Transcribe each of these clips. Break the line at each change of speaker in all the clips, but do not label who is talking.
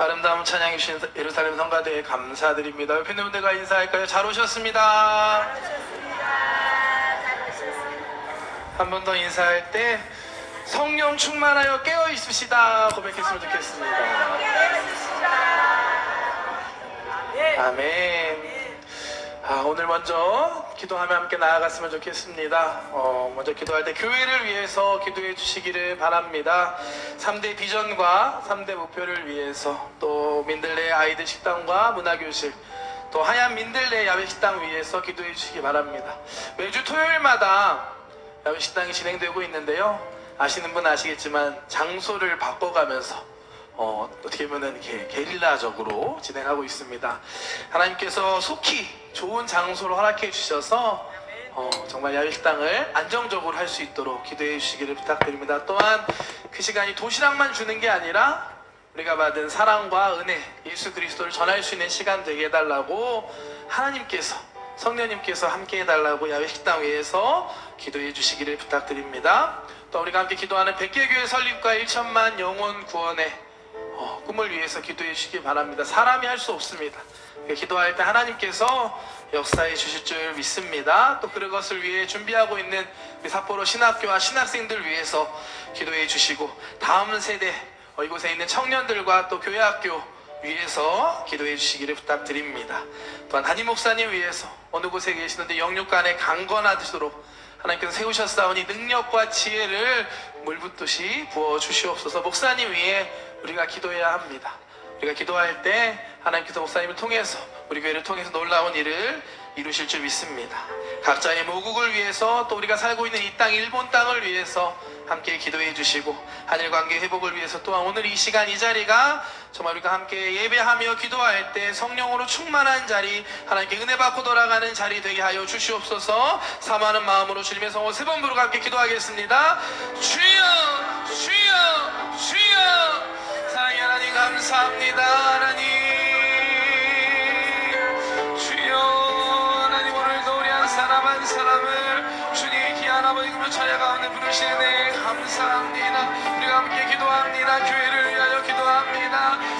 아름다운 찬양해 주신 예루살렘 성가대에 감사드립니다. 옆에 있는 분들과 인사할까요? 잘 오셨습니다. 한 번 더 인사할 때 성령 충만하여 깨어 있으시다 고백했으면 좋겠습니다. 아멘. 오늘 먼저 기도하며 함께 나아갔으면 좋겠습니다. 먼저 기도할 때 교회를 위해서 기도해 주시기를 바랍니다. 3대 비전과 3대 목표를 위해서, 또 민들레 아이들 식당과 문화교실, 또 하얀 민들레 야외식당 위해서 기도해 주시기 바랍니다. 매주 토요일마다 야외식당이 진행되고 있는데요, 아시는 분 아시겠지만 장소를 바꿔가면서 어떻게 보면 이렇게 게릴라적으로 진행하고 있습니다. 하나님께서 속히 좋은 장소를 허락해 주셔서 정말 야외식당을 안정적으로 할 수 있도록 기도해 주시기를 부탁드립니다. 또한 그 시간이 도시락만 주는 게 아니라 우리가 받은 사랑과 은혜, 예수 그리스도를 전할 수 있는 시간 되게 해달라고 하나님께서, 성령님께서 함께 해달라고 야외식당 위해서 기도해 주시기를 부탁드립니다. 또 우리가 함께 기도하는 백개교회 설립과 1천만 영혼 구원의 꿈을 위해서 기도해 주시기 바랍니다. 사람이 할 수 없습니다. 기도할 때 하나님께서 역사해 주실 줄 믿습니다. 또 그것을 위해 준비하고 있는 우리 삿포로 신학교와 신학생들 위해서 기도해 주시고, 다음 세대 이곳에 있는 청년들과 또 교회학교 위해서 기도해 주시기를 부탁드립니다. 또한 담임 목사님 위해서 어느 곳에 계시는데 영육간에 강건하도록 하나님께서 세우셨사오니 능력과 지혜를 물붓듯이 부어주시옵소서. 목사님 위해 우리가 기도해야 합니다. 우리가 기도할 때 하나님께서 목사님을 통해서, 우리 교회를 통해서 놀라운 일을 이루실 줄 믿습니다. 각자의 모국을 위해서, 또 우리가 살고 있는 이 땅, 일본 땅을 위해서 함께 기도해 주시고, 한일관계 회복을 위해서, 또한 오늘 이 시간 이 자리가 정말 우리가 함께 예배하며 기도할 때 성령으로 충만한 자리, 하나님께 은혜 받고 돌아가는 자리 되게 하여 주시옵소서. 사모하는 마음으로 주님의 성호 세 번 부르고 함께 기도하겠습니다. 주여 주여 주여. 사랑의 하나님 감사합니다. 하나님 주여, 하나님 오늘도 우리 한 사람 한 사람을 주님의 귀한 아버지 이름으로 찬양 가운데 부르시네 감사합니다. 우리가 함께 기도합니다. 교회를 위하여 기도합니다.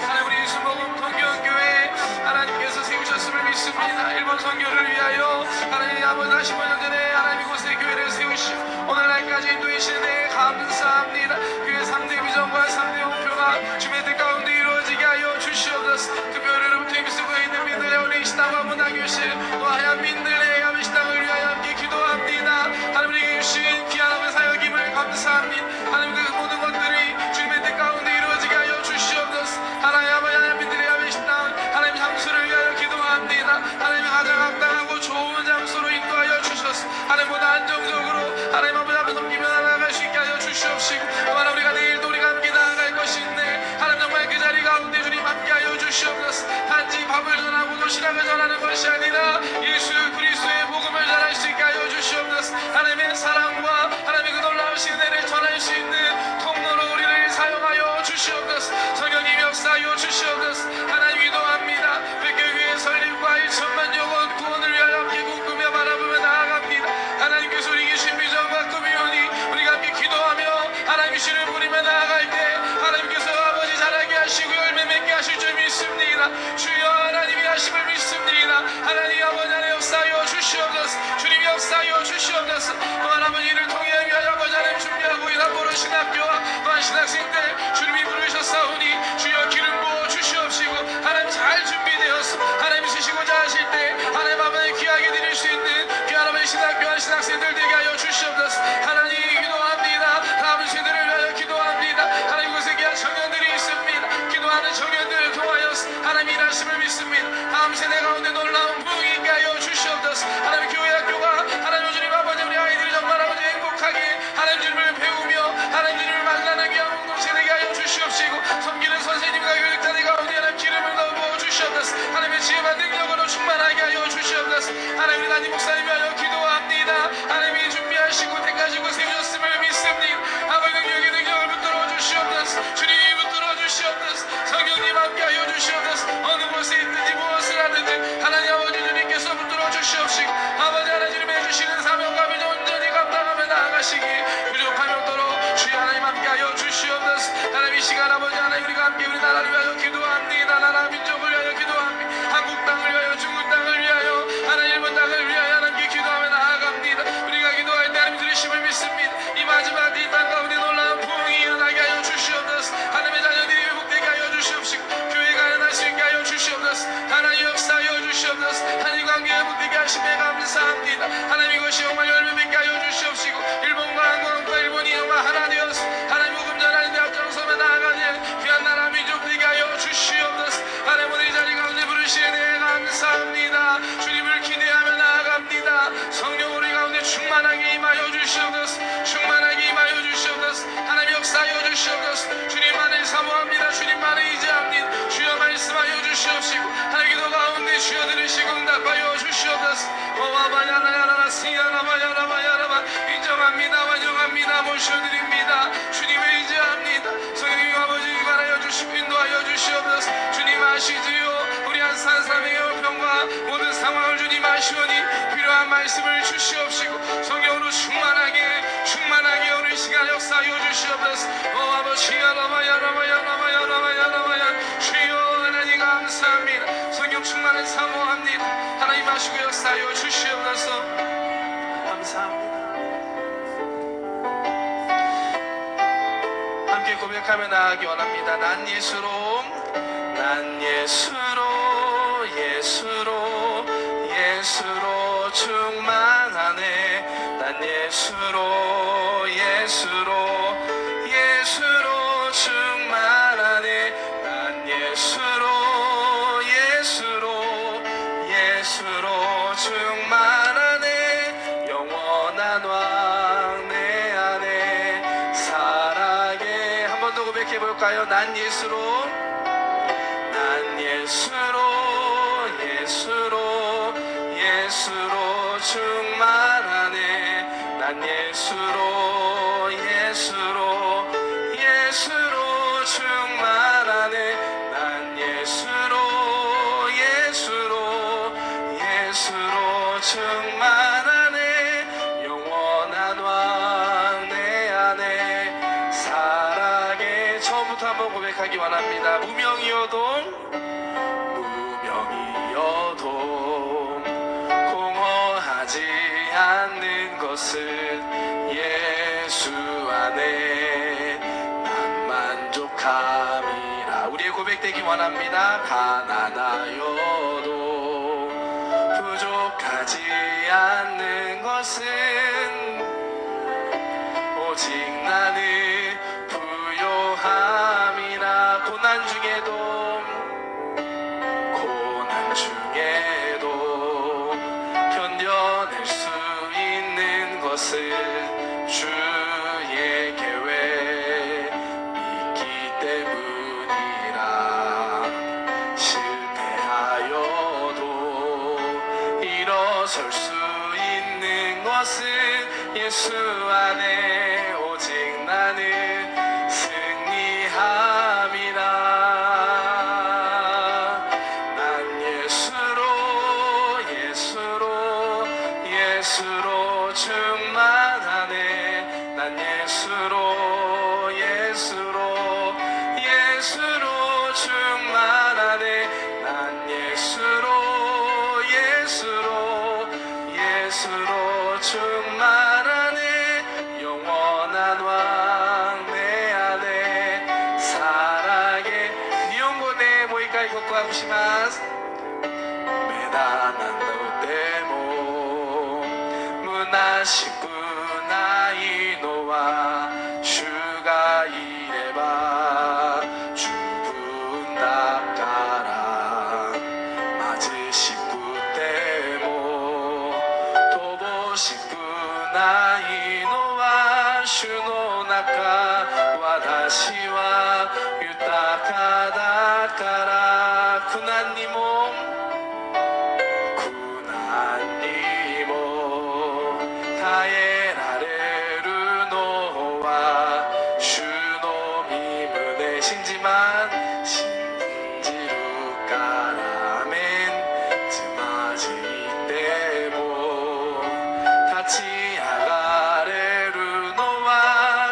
하나님 우리 수목음 통교교회 하나님께서 세우셨음을 믿습니다. 일본 선교를 위하여 하나님 아버지 15년 전에 하나님 이곳에 교회를 세우시고 오늘날까지 인도해주시네 감사합니다. 교회 3대 비전과 3대 목표가 주의 뜻 가운데 이루어지게 하여 주시옵소서. 특별히로부터 힘쓰고 있는 민들레 우리 식당과 문화교실, 또 하얀 민들레 야외식당을 위하여 함께 기도합니다. 하나님께 주신 귀한 아버지 사역임을 감사합니다. 하나님 그 모든 것들이 주님의 뜻 가운데 이루어지게 하여 주시옵소서. 하나님 아버지 하얀 민들레 야외식당 하나님 장소를 위하여 기도합니다. 하나님 가장 합당하고 좋은 장소로 인도하여 주셔서 하나님보다 안정적으로 하나님 아버지 앞에 넘기며 나아갈 수 있게 하여 주시옵시고, 또한 우리가 내일도 우리가 함께 나아갈 것인데 하나님 정말 그 자리 가운데 주님 함께 하여 주시옵소서. 단지 밥을 전하고 도시락을 전하는 것이 아니라 예수 그리스도의 복음을 전할 수 있게 하여 주시옵소서. 하나님의 사랑과 하나님의 그 놀라우신 은혜를 전할 수 있는 통로로 우리를 사용하여 주시옵소서. 성령님 역사하여 주시옵소서. 하나님 기도합니다. 백개교회 설립과 1천만 영혼 구원을 위하여 함께 꿈꾸며 바라보며 나아갑니다. 하나님께서 우리 계신 비전과 꿈이 오니 우리가 함께 기도하며 하나님 신을 부리며 나아갈 때 하나님께서 아버지 자라게 하시고 열매 맺게 하실 줄 믿습니다. 주여 하나님이 하심을 믿습니다. 하나님 아버지 하나님 역사하여 주시옵소서. 주님이 역사하여 주시옵소서. 또한 아버지를 통해 위하여 아버지 하나님 준비하고 있는 삿포로 신학교와 또한 신학생들 주님이 부르셨사오니 주여 기름 부어 주시옵시고 하나님 잘 준비되어서 하나님 쓰시고자 하실 때 하나님 아버지 귀하게 드릴 수 있는 귀한 아버지 신학교와 신학생들 되게 하여 주시옵소서. 하나님 기도합니다. 다음 세대를 위하여 기도합니다. 하나님 곳에 귀한 청년들이 있습니다. 기도하는 청년들을 통하여서 하나님 일하심을 믿습니다. 다음 세대 가운데 놀라운 부흥이 있게 하여 주시옵소서. 하나님 교회학교가 하나님 주님 아버지 우리 아이들이 정말 아버지 행복하게 하나님 주님을 배우며 하나님 주님을 만나는 귀한 공동체 되게 하여 주시옵시고, 주시옵시고 교회가 하나 수 있게 하여 주시옵소서. 하나님 역사하여 주시옵소서. 하나님 관계에 붙들게 하심에 감사합니다. 하나님 이것이 정말 열매 맺게 하여 주시옵시고 일본과 한국과 일본이 영화 하나 되어서 하나님 복음 전하는 데 앞장서며 나아가는 귀한 나라 민족 되게 하여 주시옵소서. 하나님 오늘 이 자리 가운데 부르시네 감사합니다. 주님을 기대하며 나아갑니다. 성령 우리 가운데 충만하게 임하여 주시옵소서. 충만하게 임하여 주시옵소서. 하나님 역사하여 주시옵소서. 주님만을 사모합니다. 주님만을 의지합니다. 주여 말씀하여 주시옵시고 하나님 기도 가운데 주여 들으시고 응답하여 주시옵소서. 오와바야나야라라 시야라바야라바야라바 인정합니다. 완영합니다. 모셔드립니다. 주님을 의지합니다. 성령님 아버지 관하여 주시고 인도하여 주시옵소서. 주님 아시지요. 우리 한산 사명의 형편과 모든 상황을 주님 아시오니 필요한 말씀을 주시옵시고 성령으로 충만하게 오늘 시간 역사하여 주시옵소서. 오 아버지 야라바야라바야라바야라바야라바야 주여 하나님 감사합니다. 성령 충만을 사모합니다. 하나님 아시고 역사하여 주시옵소서. 감사합니다. 함께 고백하며 나아가기 원합니다. 난 예수로 충만하네. 난 예수로 충만하네. 난 예수로 충만하네. 영원한 왕 내 안에 살아게. 한 번 더 고백해 볼까요? 난 예수로 충만하네. 난 예수로 충만하네. 난 예수로 충만하네. 영원한 왕 내 안에 살아게. 처음부터 한번 고백하기 원합니다. 무명이어도 공허하지 않는 것은 예수 안에 난 만족함이라. 우리의 고백되기 원합니다. 가난하여도 부족하지 않는 것은 오직 나는 부요함이라. 고난 중에도 견뎌낼 수 있는 것은 주의 계획 믿기 때문이라. 실패하여도 일어설 수 있는 것은 예수 안에 오직 나는 승리함이라. 예수로 충만하네. 난 예수로 충만하네. 난 예수로 충만하네. 영원한 왕 내 안에 살아게. 니온고네 모이카이 고코하고 시마스. 메다난다고 때모虚しくないのは主がいれば十分だから。貧しくても乏しくないのは主の中。私は豊かだから。苦難にも耐えられるのは主の御胸。信じるからめんつまじいても立ち上がれるのは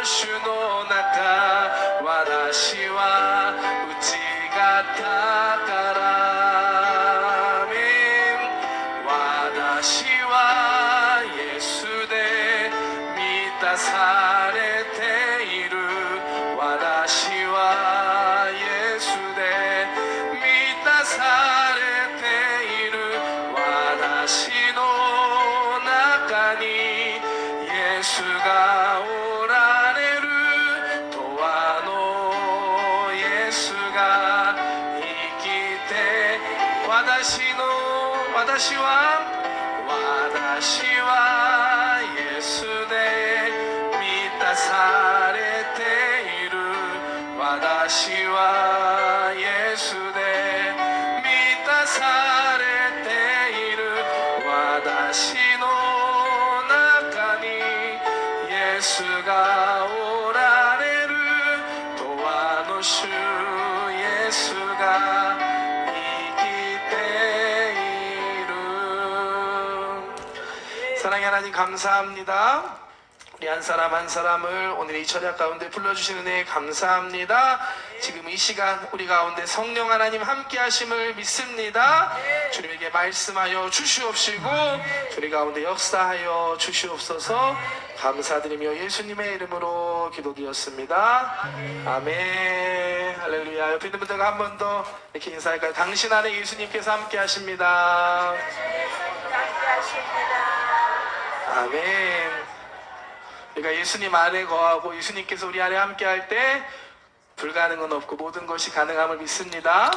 主の中。私は内側からめん。私はイエスで満たされている。私はイエスで私はイエスで満たされている。私はイエスで満たされている。私の中にイエスがおられる。永遠の主イエスが生きている。 사랑의 하나님 감사합니다. 우리 한 사람 한 사람을 오늘 이 철야 가운데 불러주시는 은혜에 감사합니다. 지금 이 시간 우리 가운데 성령 하나님 함께 하심을 믿습니다. 주님에게 말씀하여 주시옵시고 우리 가운데 역사하여 주시옵소서. 감사드리며 예수님의 이름으로 기도드렸습니다. 아멘. 할렐루야. 옆에 있는 분들과 한 번 더 이렇게 인사할까요? 당신 안에 예수님께서 함께 하십니다. 아멘. 그러니까 예수님 안에 거하고 예수님께서 우리 안에 함께 할 때 불가능은 없고 모든 것이 가능함을 믿습니다.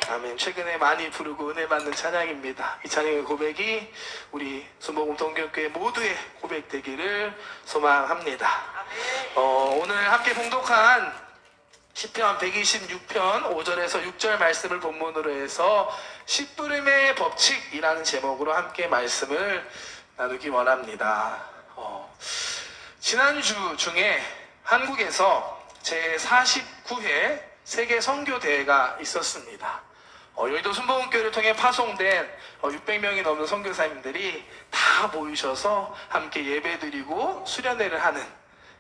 아멘. 최근에 많이 부르고 은혜 받는 찬양입니다. 이 찬양의 고백이 우리 순복음 동교교회 모두의 고백 되기를 소망합니다. 오늘 함께 봉독한 시편 126편 5절에서 6절 말씀을 본문으로 해서 십부름의 법칙이라는 제목으로 함께 말씀을 나누기 원합니다. 지난주 중에 한국에서 제49회 세계 선교대회가 있었습니다. 여의도 순복음교회를 통해 파송된 600명이 넘는 선교사님들이 다 모이셔서 함께 예배드리고 수련회를 하는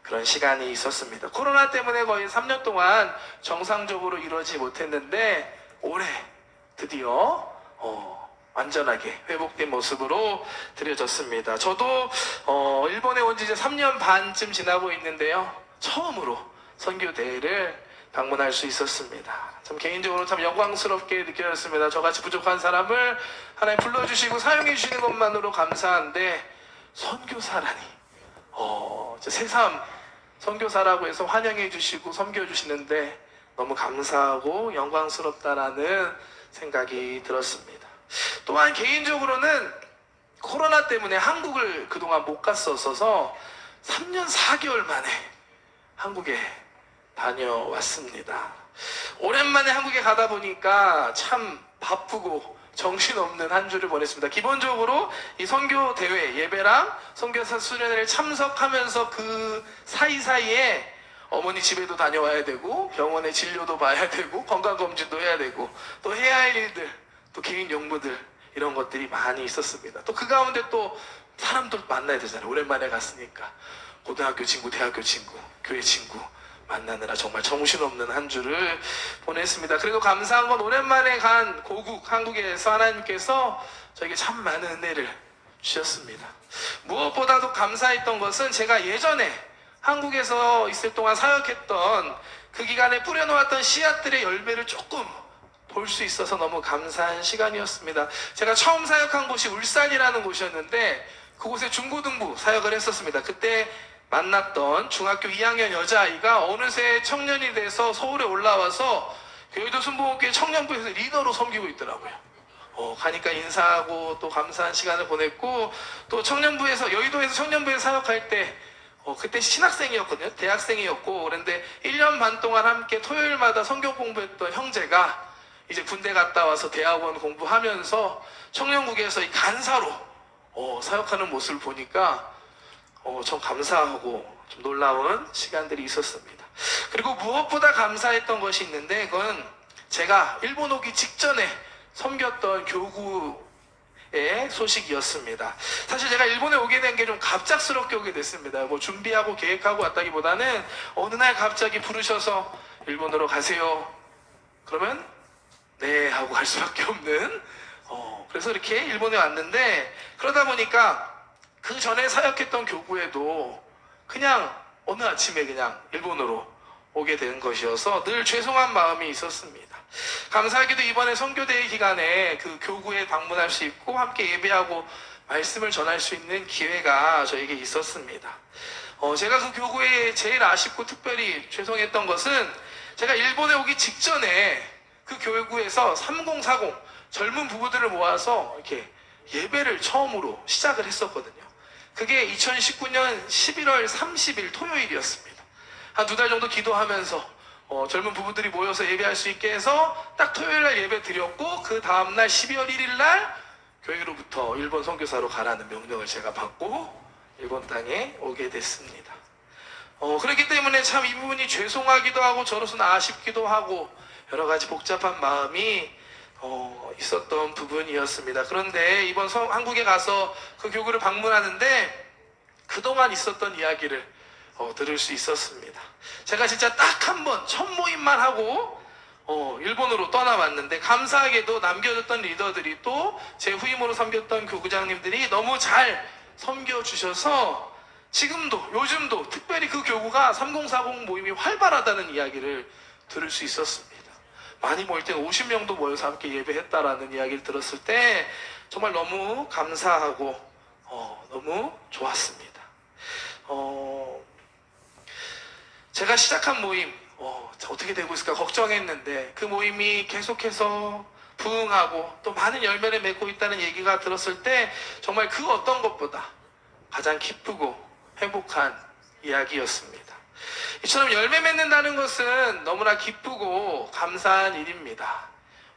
그런 시간이 있었습니다. 코로나 때문에 거의 3년 동안 정상적으로 이루어지지 못했는데 올해 드디어 완전하게 회복된 모습으로 드려졌습니다. 저도 일본에 온 지 이제 3년 반쯤 지나고 있는데요. 처음으로 선교대회를 방문할 수 있었습니다. 참 개인적으로 참 영광스럽게 느껴졌습니다. 저같이 부족한 사람을 하나님 불러주시고 사용해 주시는 것만으로 감사한데 선교사라니 새삼 선교사라고 해서 환영해 주시고 섬겨 주시는데 너무 감사하고 영광스럽다라는 생각이 들었습니다. 또한 개인적으로는 코로나 때문에 한국을 그동안 못 갔었어서 3년 4개월 만에 한국에 다녀왔습니다. 오랜만에 한국에 가다 보니까 참 바쁘고 정신없는 한 주를 보냈습니다. 기본적으로 이 선교대회 예배랑 선교사 수련회를 참석하면서 그 사이사이에 어머니 집에도 다녀와야 되고 병원에 진료도 봐야 되고 건강검진도 해야 되고 또 해야 할 일들 또 개인 용무들 이런 것들이 많이 있었습니다. 또 그 가운데 또 사람들 만나야 되잖아요. 오랜만에 갔으니까 고등학교 친구, 대학교 친구, 교회 친구 만나느라 정말 정신없는 한 주를 보냈습니다. 그래도 감사한 건 오랜만에 간 고국 한국에서 하나님께서 저에게 참 많은 은혜를 주셨습니다. 무엇보다도 감사했던 것은 제가 예전에 한국에서 있을 동안 사역했던 그 기간에 뿌려놓았던 씨앗들의 열매를 조금 볼 수 있어서 너무 감사한 시간이었습니다. 제가 처음 사역한 곳이 울산이라는 곳이었는데 그곳에 중고등부 사역을 했었습니다. 그때 만났던 중학교 2학년 여자아이가 어느새 청년이 돼서 서울에 올라와서 여의도 순복음교회 청년부에서 리더로 섬기고 있더라고요. 가니까 인사하고 또 감사한 시간을 보냈고 또 청년부에서 여의도에서 청년부에 사역할 때 그때 신학생이었거든요. 대학생이었고 그런데 1년 반 동안 함께 토요일마다 성경 공부했던 형제가 이제 군대 갔다 와서 대학원 공부하면서 청년국에서 이 간사로 사역하는 모습을 보니까 좀 감사하고 좀 놀라운 시간들이 있었습니다. 그리고 무엇보다 감사했던 것이 있는데 그건 제가 일본 오기 직전에 섬겼던 교구의 소식이었습니다. 사실 제가 일본에 오게 된 게 좀 갑작스럽게 오게 됐습니다. 뭐 준비하고 계획하고 왔다기보다는 어느 날 갑자기 부르셔서 일본으로 가세요. 그러면 네 하고 갈 수밖에 없는 그래서 이렇게 일본에 왔는데 그러다 보니까 그 전에 사역했던 교구에도 그냥 어느 아침에 그냥 일본으로 오게 된 것이어서 늘 죄송한 마음이 있었습니다. 감사하게도 이번에 선교대회 기간에 그 교구에 방문할 수 있고 함께 예배하고 말씀을 전할 수 있는 기회가 저에게 있었습니다. 제가 그 교구에 제일 아쉽고 특별히 죄송했던 것은 제가 일본에 오기 직전에 그 교구에서 3040 젊은 부부들을 모아서 이렇게 예배를 처음으로 시작을 했었거든요. 그게 2019년 11월 30일 토요일이었습니다. 한 2달 정도 기도하면서 젊은 부부들이 모여서 예배할 수 있게 해서 딱 토요일날 예배 드렸고, 그 다음날 12월 1일날 교회로부터 일본 선교사로 가라는 명령을 제가 받고 일본 땅에 오게 됐습니다. 그렇기 때문에 참 이 부분이 죄송하기도 하고 저로서는 아쉽기도 하고 여러 가지 복잡한 마음이 있었던 부분이었습니다. 그런데 이번 한국에 가서 그 교구를 방문하는데 그동안 있었던 이야기를 들을 수 있었습니다. 제가 진짜 딱 한 번 첫 모임만 하고 일본으로 떠나왔는데, 감사하게도 남겨졌던 리더들이 또 제 후임으로 섬겼던 교구장님들이 너무 잘 섬겨주셔서 지금도 요즘도 특별히 그 교구가 3040 모임이 활발하다는 이야기를 들을 수 있었습니다. 많이 모일 때 50명도 모여서 함께 예배했다라는 이야기를 들었을 때 정말 너무 감사하고 너무 좋았습니다. 제가 시작한 모임 어떻게 되고 있을까 걱정했는데 그 모임이 계속해서 부흥하고 또 많은 열매를 맺고 있다는 얘기가 들었을 때 정말 그 어떤 것보다 가장 기쁘고 행복한 이야기였습니다. 이처럼 열매 맺는다는 것은 너무나 기쁘고 감사한 일입니다.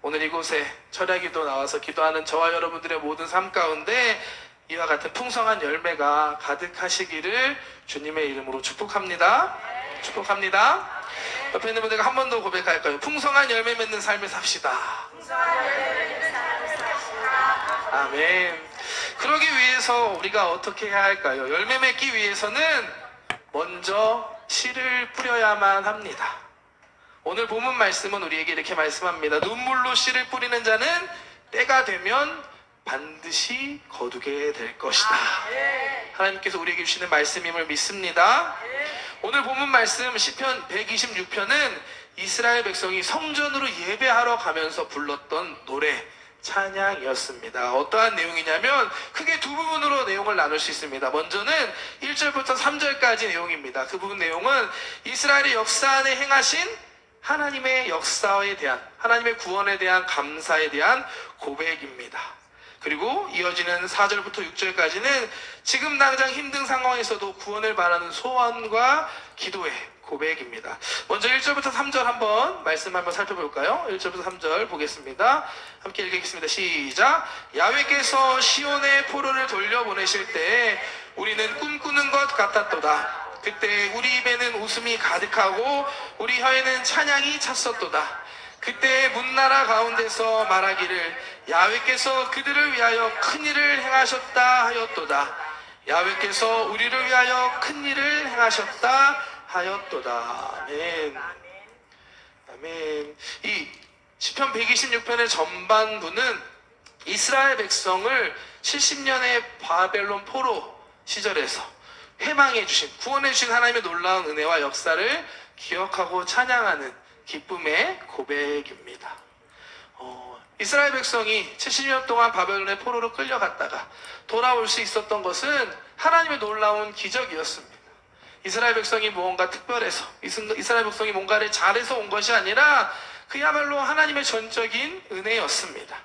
오늘 이곳에 철야기도 나와서 기도하는 저와 여러분들의 모든 삶 가운데 이와 같은 풍성한 열매가 가득하시기를 주님의 이름으로 축복합니다. 축복합니다. 옆에 있는 분들과 한 번 더 고백할까요? 풍성한 열매 맺는 삶을 삽시다. 아멘. 그러기 위해서 우리가 어떻게 해야 할까요? 열매 맺기 위해서는 먼저 씨를 뿌려야만 합니다. 오늘 본문 말씀은 우리에게 이렇게 말씀합니다. 눈물로 씨를 뿌리는 자는 때가 되면 반드시 거두게 될 것이다. 하나님께서 우리에게 주시는 말씀임을 믿습니다. 오늘 본문 말씀 시편 126편은 이스라엘 백성이 성전으로 예배하러 가면서 불렀던 노래, 찬양이었습니다. 어떠한 내용이냐면 크게 두 부분으로 내용을 나눌 수 있습니다. 먼저는 1절부터 3절까지 내용입니다. 그 부분 내용은 이스라엘의 역사 안에 행하신 하나님의 역사에 대한, 하나님의 구원에 대한 감사에 대한 고백입니다. 그리고 이어지는 4절부터 6절까지는 지금 당장 힘든 상황에서도 구원을 바라는 소원과 기도의 고백입니다. 먼저 1절부터 3절 한번 말씀 한번 살펴볼까요? 1절부터 3절 보겠습니다. 함께 읽겠습니다. 시작. 야훼께서 시온의 포로를 돌려보내실 때 우리는 꿈꾸는 것 같았도다. 그때 우리 입에는 웃음이 가득하고 우리 혀에는 찬양이 찼었도다. 그때 문나라 가운데서 말하기를 야훼께서 그들을 위하여 큰 일을 행하셨다 하였도다. 야훼께서 우리를 위하여 큰 일을 행하셨다 하였도다. 아멘. 아멘. 이 시편 126편의 전반부는 이스라엘 백성을 70년의 바벨론 포로 시절에서 회망해 주신, 구원해 주신 하나님의 놀라운 은혜와 역사를 기억하고 찬양하는 기쁨의 고백입니다. 이스라엘 백성이 70년 동안 바벨론의 포로로 끌려갔다가 돌아올 수 있었던 것은 하나님의 놀라운 기적이었습니다. 이스라엘 백성이 무언가 특별해서, 이스라엘 백성이 뭔가를 잘해서 온 것이 아니라 그야말로 하나님의 전적인 은혜였습니다.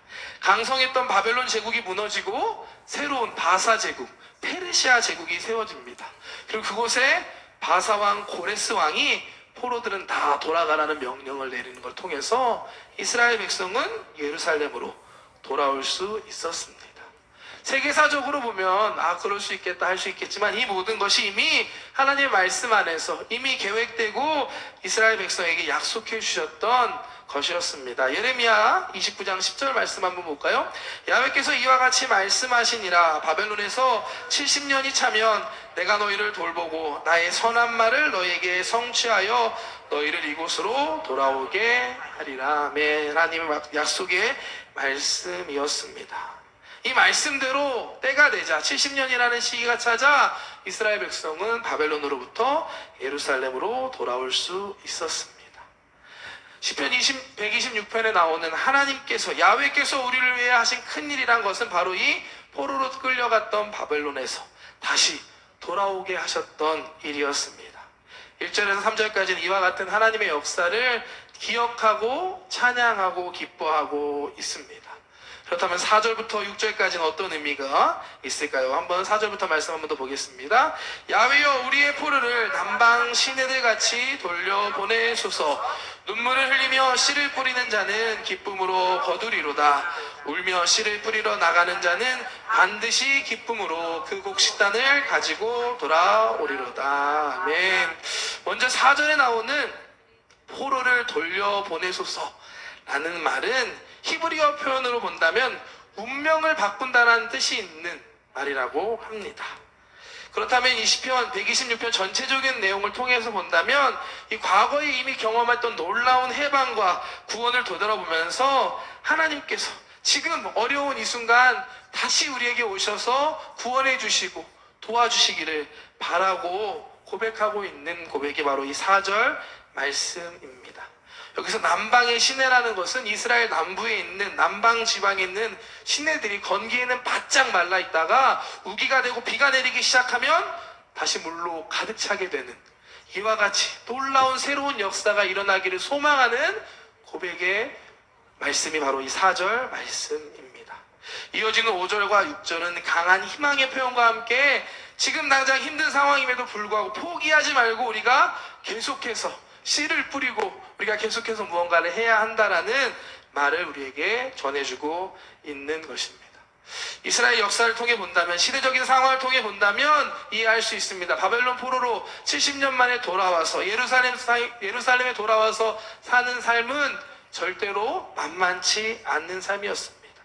강성했던 바벨론 제국이 무너지고 새로운 바사 제국, 페르시아 제국이 세워집니다. 그리고 그곳에 바사 왕 고레스 왕이 포로들은 다 돌아가라는 명령을 내리는 걸 통해서 이스라엘 백성은 예루살렘으로 돌아올 수 있었습니다. 세계사적으로 보면 그럴 수 있겠다 할 수 있겠지만 이 모든 것이 이미 하나님의 말씀 안에서 이미 계획되고 이스라엘 백성에게 약속해 주셨던 것이었습니다. 예레미야 29장 10절 말씀 한번 볼까요? 야훼께서 이와 같이 말씀하시니라. 바벨론에서 70년이 차면 내가 너희를 돌보고 나의 선한 말을 너희에게 성취하여 너희를 이곳으로 돌아오게 하리라. 아멘. 하나님의 약속의 말씀이었습니다. 이 말씀대로 때가 되자 70년이라는 시기가 찾아 이스라엘 백성은 바벨론으로부터 예루살렘으로 돌아올 수 있었습니다. 시편 126편에 나오는 하나님께서, 야훼께서 우리를 위해 하신 큰일이란 것은 바로 이 포로로 끌려갔던 바벨론에서 다시 돌아오게 하셨던 일이었습니다. 1절에서 3절까지는 이와 같은 하나님의 역사를 기억하고 찬양하고 기뻐하고 있습니다. 그렇다면 4절부터 6절까지는 어떤 의미가 있을까요? 한번 4절부터 말씀 한번 더 보겠습니다. 야훼여 우리의 포로를 남방 시내들 같이 돌려보내소서. 눈물을 흘리며 씨를 뿌리는 자는 기쁨으로 거두리로다. 울며 씨를 뿌리러 나가는 자는 반드시 기쁨으로 그 곡식단을 가지고 돌아오리로다. 아멘. 먼저 4절에 나오는 포로를 돌려보내소서 라는 말은 히브리어 표현으로 본다면 운명을 바꾼다는 뜻이 있는 말이라고 합니다. 그렇다면 이 시편 126편 전체적인 내용을 통해서 본다면 이 과거에 이미 경험했던 놀라운 해방과 구원을 되돌아보면서 하나님께서 지금 어려운 이 순간 다시 우리에게 오셔서 구원해 주시고 도와주시기를 바라고 고백하고 있는 고백이 바로 이 4절 말씀입니다. 여기서 남방의 시내라는 것은 이스라엘 남부에 있는 남방 지방에 있는 시내들이 건기에는 바짝 말라 있다가 우기가 되고 비가 내리기 시작하면 다시 물로 가득 차게 되는 이와 같이 놀라운 새로운 역사가 일어나기를 소망하는 고백의 말씀이 바로 이 4절 말씀입니다. 이어지는 5절과 6절은 강한 희망의 표현과 함께 지금 당장 힘든 상황임에도 불구하고 포기하지 말고 우리가 계속해서 씨를 뿌리고 우리가 계속해서 무언가를 해야 한다라는 말을 우리에게 전해주고 있는 것입니다. 이스라엘 역사를 통해 본다면, 시대적인 상황을 통해 본다면 이해할 수 있습니다. 바벨론 포로로 70년 만에 돌아와서 예루살렘에 돌아와서 사는 삶은 절대로 만만치 않는 삶이었습니다.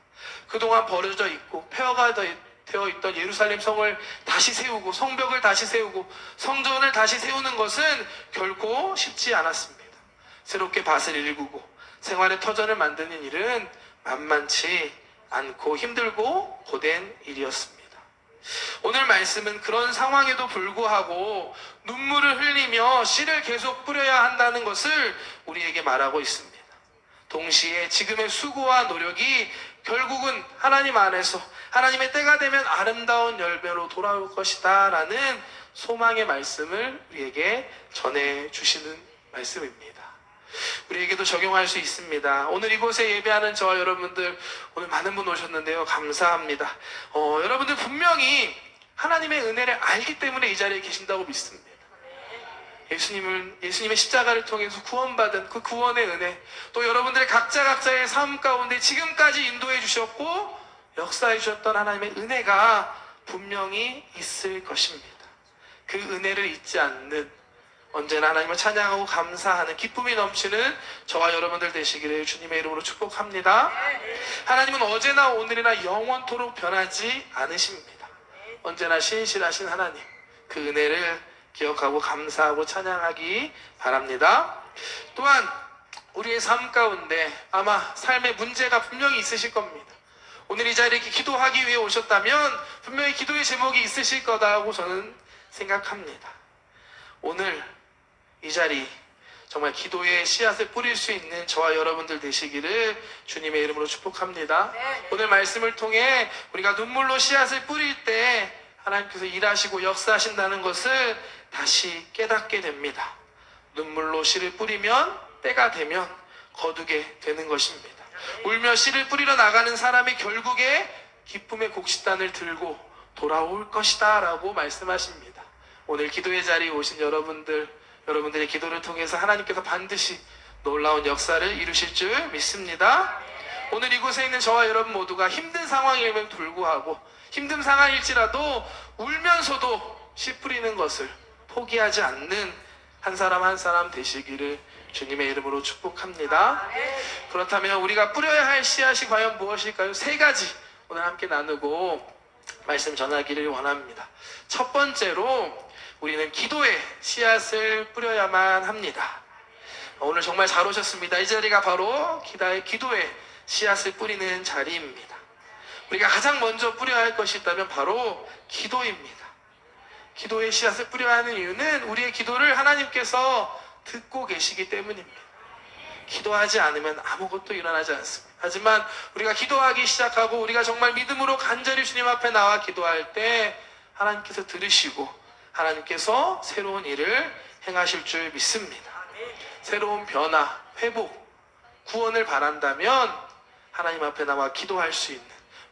그동안 버려져 있고 폐허가 되어 있던 예루살렘 성을 다시 세우고 성벽을 다시 세우고 성전을 다시 세우는 것은 결코 쉽지 않았습니다. 새롭게 밭을 일구고 생활의 터전을 만드는 일은 만만치 않고 힘들고 고된 일이었습니다. 오늘 말씀은 그런 상황에도 불구하고 눈물을 흘리며 씨를 계속 뿌려야 한다는 것을 우리에게 말하고 있습니다. 동시에 지금의 수고와 노력이 결국은 하나님 안에서 하나님의 때가 되면 아름다운 열매로 돌아올 것이다 라는 소망의 말씀을 우리에게 전해주시는 말씀입니다. 우리에게도 적용할 수 있습니다. 오늘 이곳에 예배하는 저와 여러분들, 오늘 많은 분 오셨는데요. 감사합니다. 여러분들 분명히 하나님의 은혜를 알기 때문에 이 자리에 계신다고 믿습니다. 예수님의 십자가를 통해서 구원받은 그 구원의 은혜, 또 여러분들의 각자의 삶 가운데 지금까지 인도해 주셨고 역사해 주셨던 하나님의 은혜가 분명히 있을 것입니다. 그 은혜를 잊지 않는, 언제나 하나님을 찬양하고 감사하는 기쁨이 넘치는 저와 여러분들 되시기를 주님의 이름으로 축복합니다. 하나님은 어제나 오늘이나 영원토록 변하지 않으십니다. 언제나 신실하신 하나님, 그 은혜를 기억하고 감사하고 찬양하기 바랍니다. 또한 우리의 삶 가운데 아마 삶의 문제가 분명히 있으실 겁니다. 오늘 이 자리에 이렇게 기도하기 위해 오셨다면 분명히 기도의 제목이 있으실 거다고 저는 생각합니다. 오늘 이 자리 정말 기도의 씨앗을 뿌릴 수 있는 저와 여러분들 되시기를 주님의 이름으로 축복합니다. 오늘 말씀을 통해 우리가 눈물로 씨앗을 뿌릴 때 하나님께서 일하시고 역사하신다는 것을 다시 깨닫게 됩니다. 눈물로 씨를 뿌리면 때가 되면 거두게 되는 것입니다. 울며 씨를 뿌리러 나가는 사람이 결국에 기쁨의 곡식단을 들고 돌아올 것이다 라고 말씀하십니다. 오늘 기도의 자리에 오신 여러분들의 기도를 통해서 하나님께서 반드시 놀라운 역사를 이루실 줄 믿습니다. 오늘 이곳에 있는 저와 여러분 모두가 힘든 상황임에도 불구하고 힘든 상황일지라도 울면서도 씨 뿌리는 것을 포기하지 않는 한 사람 한 사람 되시기를 주님의 이름으로 축복합니다. 그렇다면 우리가 뿌려야 할 씨앗이 과연 무엇일까요? 3가지 오늘 함께 나누고 말씀 전하기를 원합니다. 첫 번째로 우리는 기도의 씨앗을 뿌려야만 합니다. 오늘 정말 잘 오셨습니다. 이 자리가 바로 기도의 씨앗을 뿌리는 자리입니다. 우리가 가장 먼저 뿌려야 할 것이 있다면 바로 기도입니다. 기도의 씨앗을 뿌려야 하는 이유는 우리의 기도를 하나님께서 듣고 계시기 때문입니다. 기도하지 않으면 아무것도 일어나지 않습니다. 하지만 우리가 기도하기 시작하고 우리가 정말 믿음으로 간절히 주님 앞에 나와 기도할 때 하나님께서 들으시고 하나님께서 새로운 일을 행하실 줄 믿습니다. 새로운 변화, 회복, 구원을 바란다면 하나님 앞에 나와 기도할 수 있는,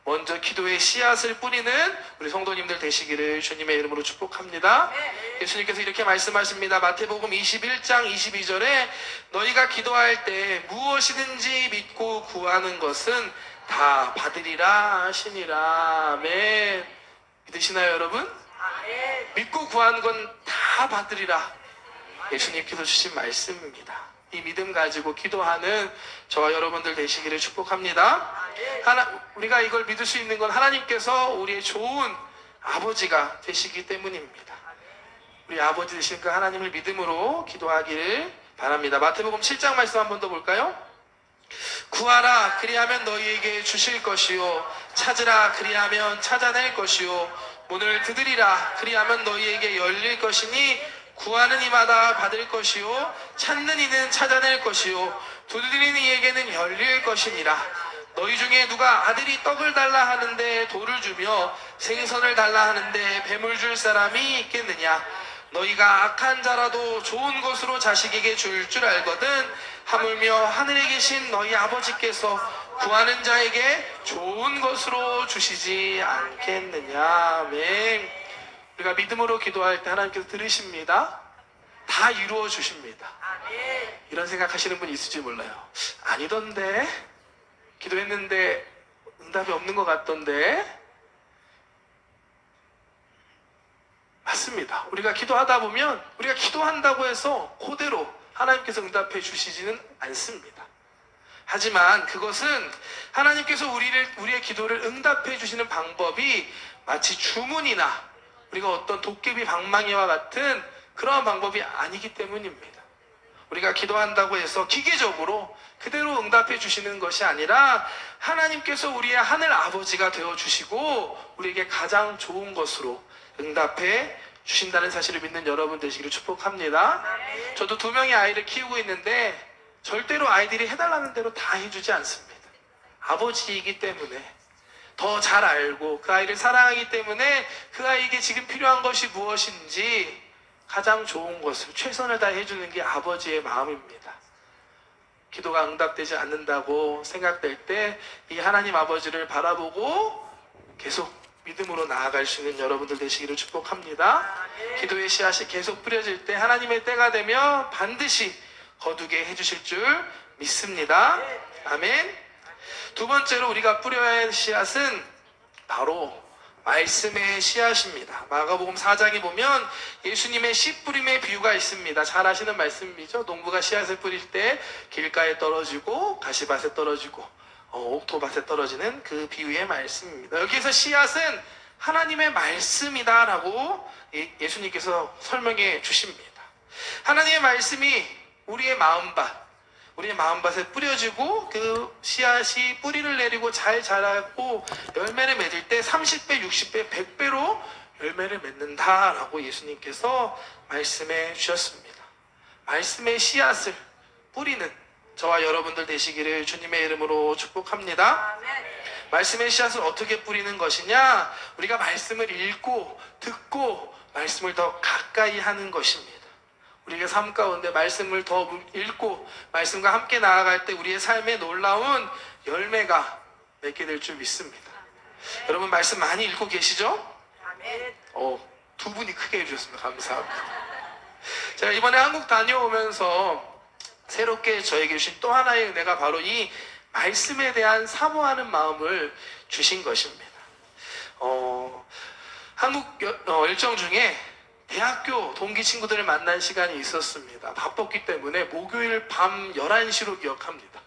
먼저 기도의 씨앗을 뿌리는 우리 성도님들 되시기를 주님의 이름으로 축복합니다. 예수님께서 이렇게 말씀하십니다. 마태복음 21장 22절에 너희가 기도할 때 무엇이든지 믿고 구하는 것은 다 받으리라 하시니라. 아멘. 믿으시나요 여러분? 믿고 구한 건 다 받으리라. 예수님께서 주신 말씀입니다. 이 믿음 가지고 기도하는 저와 여러분들 되시기를 축복합니다. 우리가 이걸 믿을 수 있는 건 하나님께서 우리의 좋은 아버지가 되시기 때문입니다. 우리 아버지 되신 그 하나님을 믿음으로 기도하기를 바랍니다. 마태복음 7장 말씀 한 번 더 볼까요? 구하라 그리하면 너희에게 주실 것이요, 찾으라 그리하면 찾아낼 것이요, 문을 두드리라 그리하면 너희에게 열릴 것이니 구하는 이마다 받을 것이요, 찾는 이는 찾아낼 것이요, 두드리는 이에게는 열릴 것이니라. 너희 중에 누가 아들이 떡을 달라 하는데 돌을 주며 생선을 달라 하는데 뱀을 줄 사람이 있겠느냐? 너희가 악한 자라도 좋은 것으로 자식에게 줄 알거든 하물며 하늘에 계신 너희 아버지께서 구하는 자에게 좋은 것으로 주시지 않겠느냐. 아멘. 우리가 믿음으로 기도할 때 하나님께서 들으십니다. 다 이루어 주십니다. 이런 생각하시는 분이 있을지 몰라요. 아니던데, 기도했는데 응답이 없는 것 같던데. 맞습니다. 우리가 기도하다 보면 우리가 기도한다고 해서 그대로 하나님께서 응답해 주시지는 않습니다. 하지만 그것은 하나님께서 우리의 기도를 응답해 주시는 방법이 마치 주문이나 우리가 어떤 도깨비 방망이와 같은 그러한 방법이 아니기 때문입니다. 우리가 기도한다고 해서 기계적으로 그대로 응답해 주시는 것이 아니라 하나님께서 우리의 하늘 아버지가 되어 주시고 우리에게 가장 좋은 것으로 응답해 주신다는 사실을 믿는 여러분 되시기를 축복합니다. 저도 2명의 아이를 키우고 있는데 절대로 아이들이 해달라는 대로 다 해주지 않습니다. 아버지이기 때문에 더 잘 알고 그 아이를 사랑하기 때문에 그 아이에게 지금 필요한 것이 무엇인지 가장 좋은 것을 최선을 다해 해주는 게 아버지의 마음입니다. 기도가 응답되지 않는다고 생각될 때 이 하나님 아버지를 바라보고 계속 믿음으로 나아갈 수 있는 여러분들 되시기를 축복합니다. 기도의 씨앗이 계속 뿌려질 때 하나님의 때가 되면 반드시 거두게 해주실 줄 믿습니다. 아멘. 두 번째로 우리가 뿌려야 할 씨앗은 바로 말씀의 씨앗입니다. 마가복음 4장에 보면 예수님의 씨 뿌림의 비유가 있습니다. 잘 아시는 말씀이죠. 농부가 씨앗을 뿌릴 때 길가에 떨어지고 가시밭에 떨어지고 옥토밭에 떨어지는 그 비유의 말씀입니다. 여기에서 씨앗은 하나님의 말씀이다라고 예수님께서 설명해 주십니다. 하나님의 말씀이 우리의 마음밭에 뿌려지고 그 씨앗이 뿌리를 내리고 잘 자라고 열매를 맺을 때 30배, 60배, 100배로 열매를 맺는다라고 예수님께서 말씀해 주셨습니다. 말씀의 씨앗을 뿌리는 저와 여러분들 되시기를 주님의 이름으로 축복합니다. 말씀의 씨앗을 어떻게 뿌리는 것이냐? 우리가 말씀을 읽고 듣고 말씀을 더 가까이 하는 것입니다. 우리의 삶 가운데 말씀을 더 읽고 말씀과 함께 나아갈 때 우리의 삶에 놀라운 열매가 맺게 될 줄 믿습니다. 여러분 말씀 많이 읽고 계시죠? 두 분이 크게 해주셨습니다. 감사합니다. 제가 이번에 한국 다녀오면서 새롭게 저에게 주신 또 하나의 은혜가 바로 이 말씀에 대한 사모하는 마음을 주신 것입니다. 한국 일정 중에 대학교 동기 친구들을 만난 시간이 있었습니다. 바빴기 때문에 목요일 밤 11시로 기억합니다.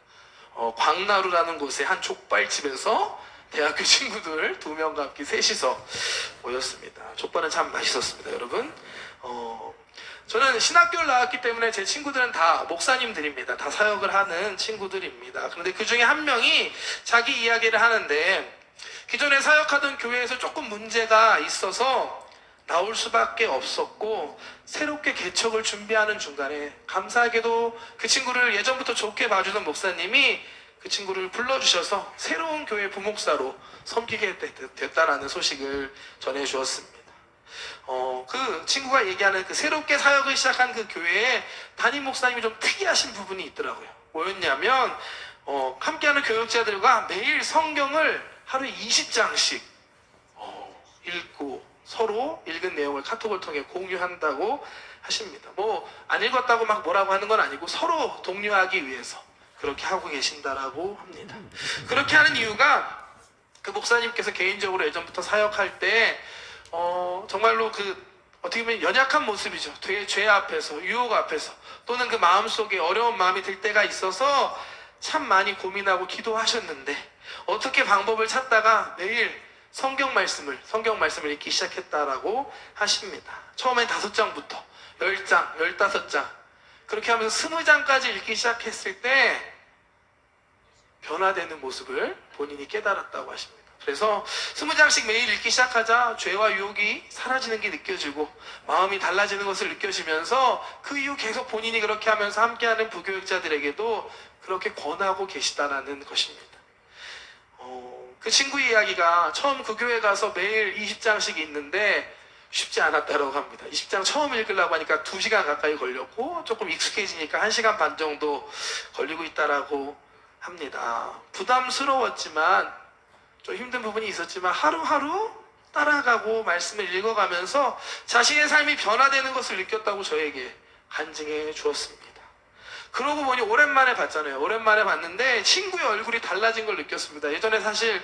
광나루라는 곳의 한 족발집에서 대학교 친구들 2명과 함께 셋이서 모였습니다. 족발은 참 맛있었습니다, 여러분. 저는 신학교를 나왔기 때문에 제 친구들은 다 목사님들입니다. 다 사역을 하는 친구들입니다. 그런데 그 중에 한 명이 자기 이야기를 하는데 기존에 사역하던 교회에서 조금 문제가 있어서 나올 수밖에 없었고 새롭게 개척을 준비하는 중간에 감사하게도 그 친구를 예전부터 좋게 봐주던 목사님이 그 친구를 불러주셔서 새로운 교회 부목사로 섬기게 됐다라는 소식을 전해주었습니다. 그 친구가 얘기하는 그 새롭게 사역을 시작한 그 교회에 담임 목사님이 좀 특이하신 부분이 있더라고요. 뭐였냐면 함께하는 교육자들과 매일 성경을 하루에 20장씩 읽고 서로 읽은 내용을 카톡을 통해 공유한다고 하십니다. 안 읽었다고 막 뭐라고 하는 건 아니고 서로 독려하기 위해서 그렇게 하고 계신다라고 합니다. 그렇게 하는 이유가 그 목사님께서 개인적으로 예전부터 사역할 때 정말로 어떻게 보면 연약한 모습이죠. 죄 앞에서, 유혹 앞에서, 또는 그 마음속에 어려운 마음이 들 때가 있어서 참 많이 고민하고 기도하셨는데 어떻게 방법을 찾다가 매일 성경 말씀을 읽기 시작했다라고 하십니다. 처음엔 5장부터 10장, 15장 그렇게 하면서 20장까지 읽기 시작했을 때 변화되는 모습을 본인이 깨달았다고 하십니다. 그래서 20장씩 매일 읽기 시작하자 죄와 유혹이 사라지는 게 느껴지고 마음이 달라지는 것을 느껴지면서 그 이후 계속 본인이 그렇게 하면서 함께하는 부교육자들에게도 그렇게 권하고 계시다라는 것입니다. 그 친구의 이야기가 처음 그 교회 가서 매일 20장씩 읽는데 쉽지 않았다고 합니다. 20장 처음 읽으려고 하니까 2시간 가까이 걸렸고 조금 익숙해지니까 1시간 반 정도 걸리고 있다라고 합니다. 부담스러웠지만 좀 힘든 부분이 있었지만 하루하루 따라가고 말씀을 읽어가면서 자신의 삶이 변화되는 것을 느꼈다고 저에게 간증해 주었습니다. 그러고 보니 오랜만에 봤잖아요. 오랜만에 봤는데 친구의 얼굴이 달라진 걸 느꼈습니다. 예전에 사실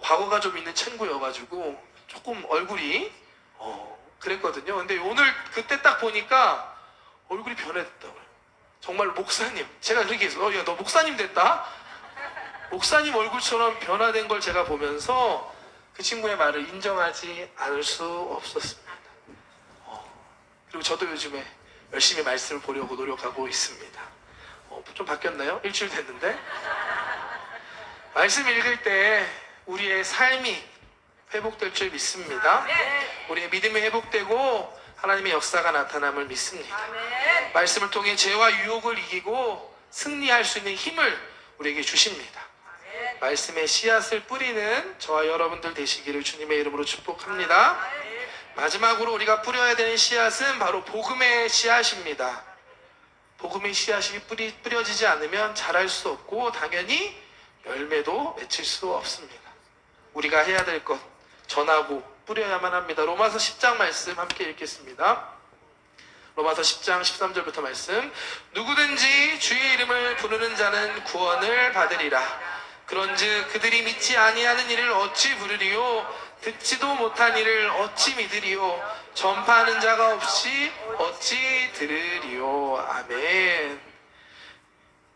과거가 좀 있는 친구여가지고 조금 얼굴이 그랬거든요. 근데 오늘 그때 딱 보니까 얼굴이 변해졌다고요. 정말 목사님, 제가 그렇게 해서 야, 너 목사님 됐다? 목사님 얼굴처럼 변화된 걸 제가 보면서 그 친구의 말을 인정하지 않을 수 없었습니다. 그리고 저도 요즘에 열심히 말씀을 보려고 노력하고 있습니다. 좀 바뀌었나요? 일주일 됐는데 말씀 읽을 때 우리의 삶이 회복될 줄 믿습니다. 우리의 믿음이 회복되고 하나님의 역사가 나타남을 믿습니다. 말씀을 통해 죄와 유혹을 이기고 승리할 수 있는 힘을 우리에게 주십니다. 말씀의 씨앗을 뿌리는 저와 여러분들 되시기를 주님의 이름으로 축복합니다. 마지막으로 우리가 뿌려야 되는 씨앗은 바로 복음의 씨앗입니다. 복음의 씨앗이 뿌려지지 않으면 자랄 수 없고 당연히 열매도 맺힐 수 없습니다. 우리가 해야 될 것 전하고 뿌려야만 합니다. 로마서 10장 말씀 함께 읽겠습니다. 로마서 10장 13절부터 말씀. 누구든지 주의 이름을 부르는 자는 구원을 받으리라. 그런즉 그들이 믿지 아니하는 이를 어찌 부르리요? 듣지도 못한 이를 어찌 믿으리요? 전파하는 자가 없이 어찌 들으리요? 아멘.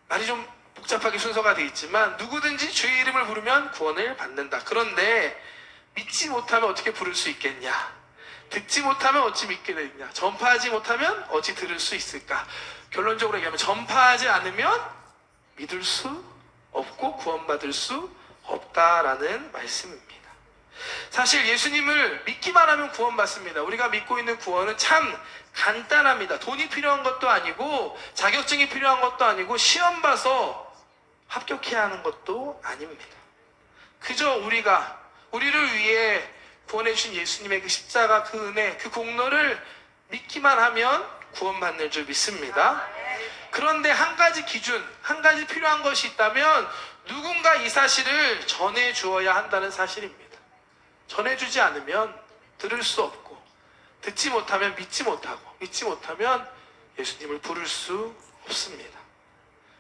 말이 좀 복잡하게 순서가 되어 있지만 누구든지 주의 이름을 부르면 구원을 받는다. 그런데 믿지 못하면 어떻게 부를 수 있겠냐? 듣지 못하면 어찌 믿게 되느냐? 전파하지 못하면 어찌 들을 수 있을까? 결론적으로 얘기하면 전파하지 않으면 믿을 수 없고 구원받을 수 없다라는 말씀입니다. 사실 예수님을 믿기만 하면 구원받습니다. 우리가 믿고 있는 구원은 참 간단합니다. 돈이 필요한 것도 아니고 자격증이 필요한 것도 아니고 시험 봐서 합격해야 하는 것도 아닙니다. 그저 우리를 위해 구원해 주신 예수님의 그 십자가, 그 은혜, 그 공로를 믿기만 하면 구원받는 줄 믿습니다. 그런데 한 가지 기준, 한 가지 필요한 것이 있다면 누군가 이 사실을 전해 주어야 한다는 사실입니다. 전해주지 않으면 들을 수 없고, 듣지 못하면 믿지 못하고, 믿지 못하면 예수님을 부를 수 없습니다.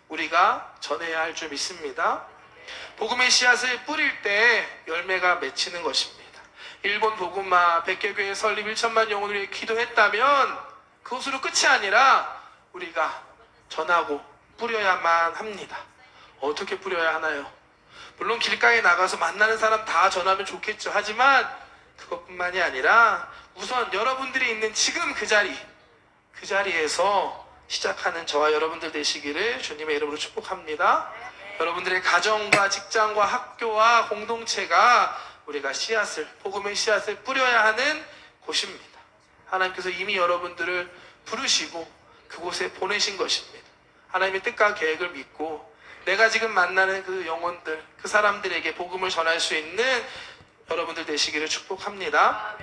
우리가 전해야 할 줄 믿습니다. 복음의 씨앗을 뿌릴 때 열매가 맺히는 것입니다. 일본 복음화 100개교회 설립 1천만 영혼을 위해 기도했다면 그것으로 끝이 아니라 우리가 전하고 뿌려야만 합니다. 어떻게 뿌려야 하나요? 물론 길가에 나가서 만나는 사람 다 전하면 좋겠죠. 하지만 그것뿐만이 아니라 우선 여러분들이 있는 지금 그 자리에서 시작하는 저와 여러분들 되시기를 주님의 이름으로 축복합니다. 여러분들의 가정과 직장과 학교와 공동체가 우리가 복음의 씨앗을 뿌려야 하는 곳입니다. 하나님께서 이미 여러분들을 부르시고 그곳에 보내신 것입니다. 하나님의 뜻과 계획을 믿고 내가 지금 만나는 그 영혼들, 그 사람들에게 복음을 전할 수 있는 여러분들 되시기를 축복합니다.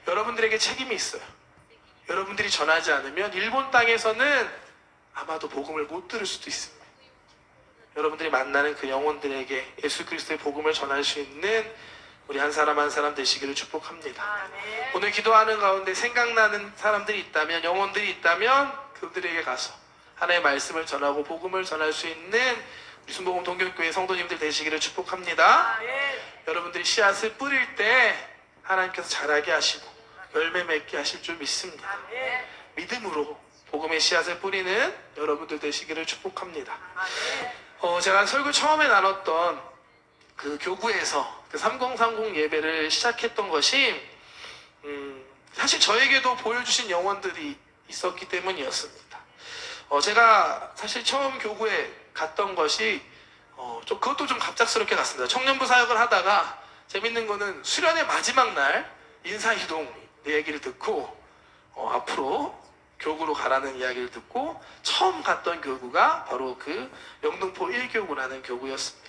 여러분들에게 책임이 있어요. 여러분들이 전하지 않으면 일본 땅에서는 아마도 복음을 못 들을 수도 있습니다. 여러분들이 만나는 그 영혼들에게 예수 그리스도의 복음을 전할 수 있는 우리 한 사람 한 사람 되시기를 축복합니다. 오늘 기도하는 가운데 생각나는 사람들이 있다면, 영혼들이 있다면 그들에게 가서 하나님의 말씀을 전하고 복음을 전할 수 있는 우리 순복음 동결교회 성도님들 되시기를 축복합니다. 여러분들이 씨앗을 뿌릴 때 하나님께서 자라게 하시고 열매 맺게 하실 줄 믿습니다. 믿음으로 복음의 씨앗을 뿌리는 여러분들 되시기를 축복합니다. 제가 설교 처음에 나눴던 그 교구에서 그 3030 예배를 시작했던 것이 사실 저에게도 보여주신 영혼들이 있었기 때문이었습니다. 제가 사실 처음 교구에 갔던 것이 그것도 좀 갑작스럽게 갔습니다. 청년부 사역을 하다가 재밌는 거는 수련의 마지막 날 인사이동 얘기를 듣고 앞으로 교구로 가라는 이야기를 듣고 처음 갔던 교구가 바로 그 영등포 1교구라는 교구였습니다.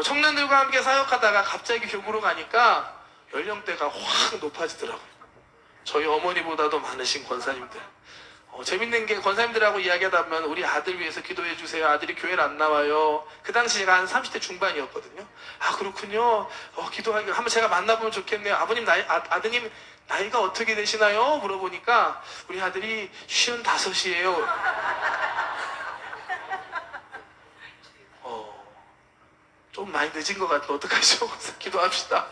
청년들과 함께 사역하다가 갑자기 교구로 가니까 연령대가 확 높아지더라고요. 저희 어머니보다도 많으신 권사님들. 재밌는 게 권사님들하고 이야기하다 보면 우리 아들 위해서 기도해 주세요. 아들이 교회를 안 나와요. 그 당시 제가 한 30대 중반이었거든요. 아 그렇군요. 기도하기 한번 제가 만나보면 좋겠네요. 아버님 아드님 나이가 어떻게 되시나요? 물어보니까 우리 아들이 55이에요. 좀 많이 늦은 것 같아. 어떡하죠? 기도합시다.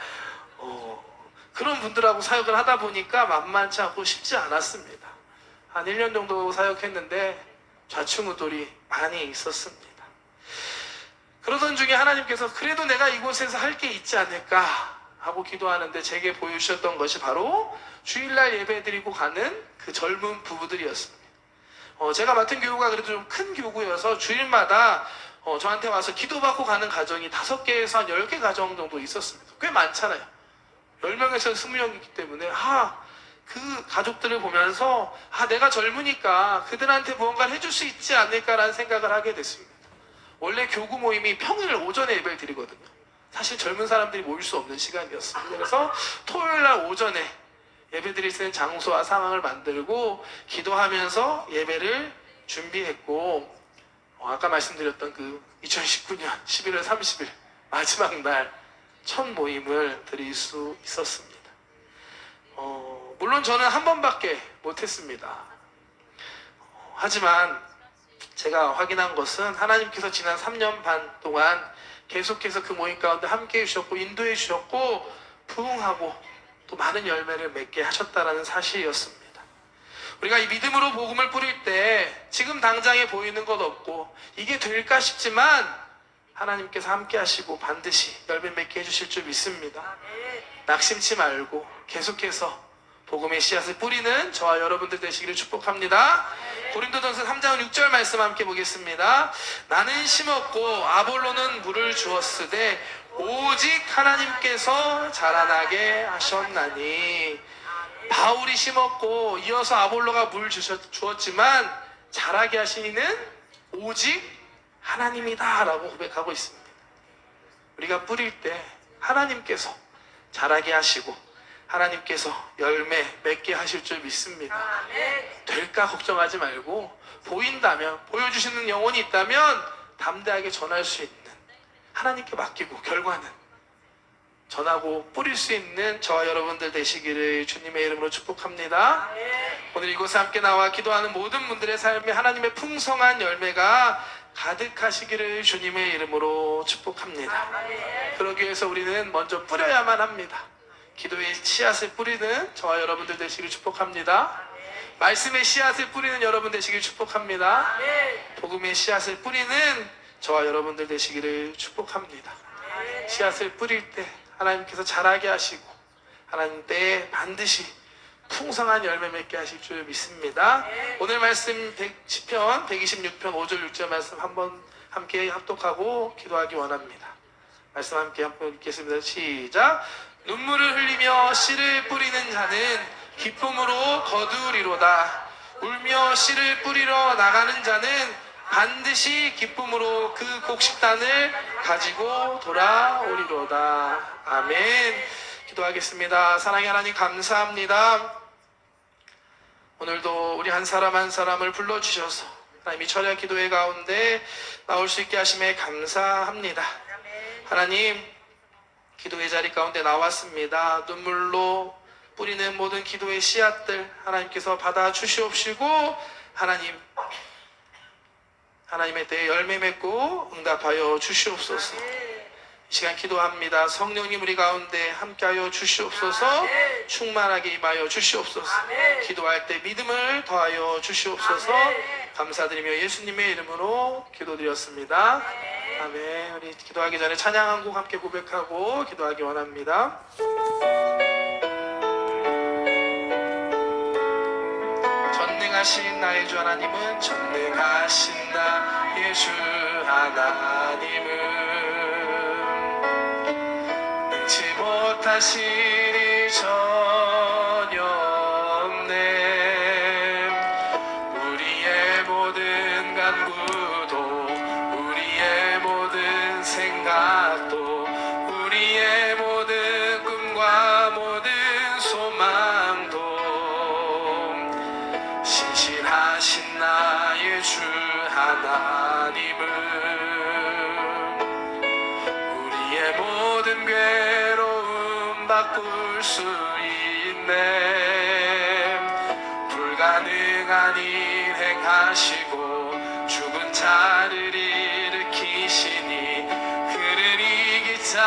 그런 분들하고 사역을 하다 보니까 만만치 않고 쉽지 않았습니다. 한 1년 정도 사역했는데 좌충우돌이 많이 있었습니다. 그러던 중에 하나님께서 그래도 내가 이곳에서 할 게 있지 않을까 하고 기도하는데 제게 보여주셨던 것이 바로 주일날 예배 드리고 가는 그 젊은 부부들이었습니다. 제가 맡은 교구가 그래도 좀 큰 교구여서 주일마다 저한테 와서 기도받고 가는 가정이 5개에서 한 10개 가정 정도 있었습니다. 꽤 많잖아요. 10명에서 20명이기 때문에 그 가족들을 보면서 내가 젊으니까 그들한테 무언가를 해줄 수 있지 않을까라는 생각을 하게 됐습니다. 원래 교구 모임이 평일 오전에 예배를 드리거든요. 사실 젊은 사람들이 모일 수 없는 시간이었습니다. 그래서 토요일날 오전에 예배 드릴 수 있는 장소와 상황을 만들고 기도하면서 예배를 준비했고 아까 말씀드렸던 그 2019년 11월 30일 마지막 날 첫 모임을 드릴 수 있었습니다. 물론 저는 한 번밖에 못했습니다. 하지만 제가 확인한 것은 하나님께서 지난 3년 반 동안 계속해서 그 모임 가운데 함께 해주셨고 인도해 주셨고 부흥하고 또 많은 열매를 맺게 하셨다는 사실이었습니다. 우리가 이 믿음으로 복음을 뿌릴 때 지금 당장에 보이는 것 없고 이게 될까 싶지만 하나님께서 함께 하시고 반드시 열매 맺게 해주실 줄 믿습니다. 낙심치 말고 계속해서 복음의 씨앗을 뿌리는 저와 여러분들 되시기를 축복합니다. 고린도전서 3장 6절 말씀 함께 보겠습니다. 나는 심었고 아볼로는 물을 주었으되 오직 하나님께서 자라나게 하셨나니. 바울이 심었고 이어서 아볼로가 물 주었지만 자라게 하시는 오직 하나님이다 라고 고백하고 있습니다. 우리가 뿌릴 때 하나님께서 자라게 하시고 하나님께서 열매 맺게 하실 줄 믿습니다. 될까 걱정하지 말고 보인다면 보여주시는 영혼이 있다면 담대하게 전할 수 있는 하나님께 맡기고 결과는 전하고 뿌릴 수 있는 저와 여러분들 되시기를 주님의 이름으로 축복합니다. 오늘 이곳에 함께 나와 기도하는 모든 분들의 삶에 하나님의 풍성한 열매가 가득하시기를 주님의 이름으로 축복합니다. 그러기 위해서 우리는 먼저 뿌려야만 합니다. 기도의 씨앗을 뿌리는 저와 여러분들 되시길 축복합니다. 말씀의 씨앗을 뿌리는 여러분 되시길 축복합니다. 복음의 씨앗을 뿌리는 저와 여러분들 되시기를 축복합니다. 씨앗을 뿌릴 때 하나님께서 자라게 하시고 하나님 때에 반드시 풍성한 열매 맺게 하실 줄 믿습니다. 오늘 말씀 시편 126편 5절 6절 말씀 한번 함께 합독하고 기도하기 원합니다. 말씀 함께 한번 읽겠습니다. 시작. 눈물을 흘리며 씨를 뿌리는 자는 기쁨으로 거두리로다. 울며 씨를 뿌리러 나가는 자는 반드시 기쁨으로 그 곡식단을 가지고 돌아오리로다. 아멘. 기도하겠습니다. 사랑의 하나님 감사합니다. 오늘도 우리 한 사람 한 사람을 불러주셔서 하나님 이 철야 기도회 가운데 나올 수 있게 하심에 감사합니다. 하나님 기도의 자리 가운데 나왔습니다. 눈물로 뿌리는 모든 기도의 씨앗들 하나님께서 받아 주시옵시고 하나님의 때에 열매 맺고 응답하여 주시옵소서. 이 시간 기도합니다. 성령님 우리 가운데 함께하여 주시옵소서. 충만하게 임하여 주시옵소서. 기도할 때 믿음을 더하여 주시옵소서. 감사드리며 예수님의 이름으로 기도드렸습니다. 아멘. 우리 기도하기 전에 찬양 한 곡 함께 고백하고 기도하기 원합니다. 전능하신 나의 주 하나님은 전능하신 나의 주 하나님은 능치 못하신 일이 전혀 없네. 우리의 모든 간구도 우리의 모든 생각도 우리의 모든 꿈과 모든 소망도 신실하신 나의 주 하나님은 우리의 모든 괴로움 바꿀 수 있네. 불가능한 일 행하시고 죽은 자를 일으키시니 그를 이길 자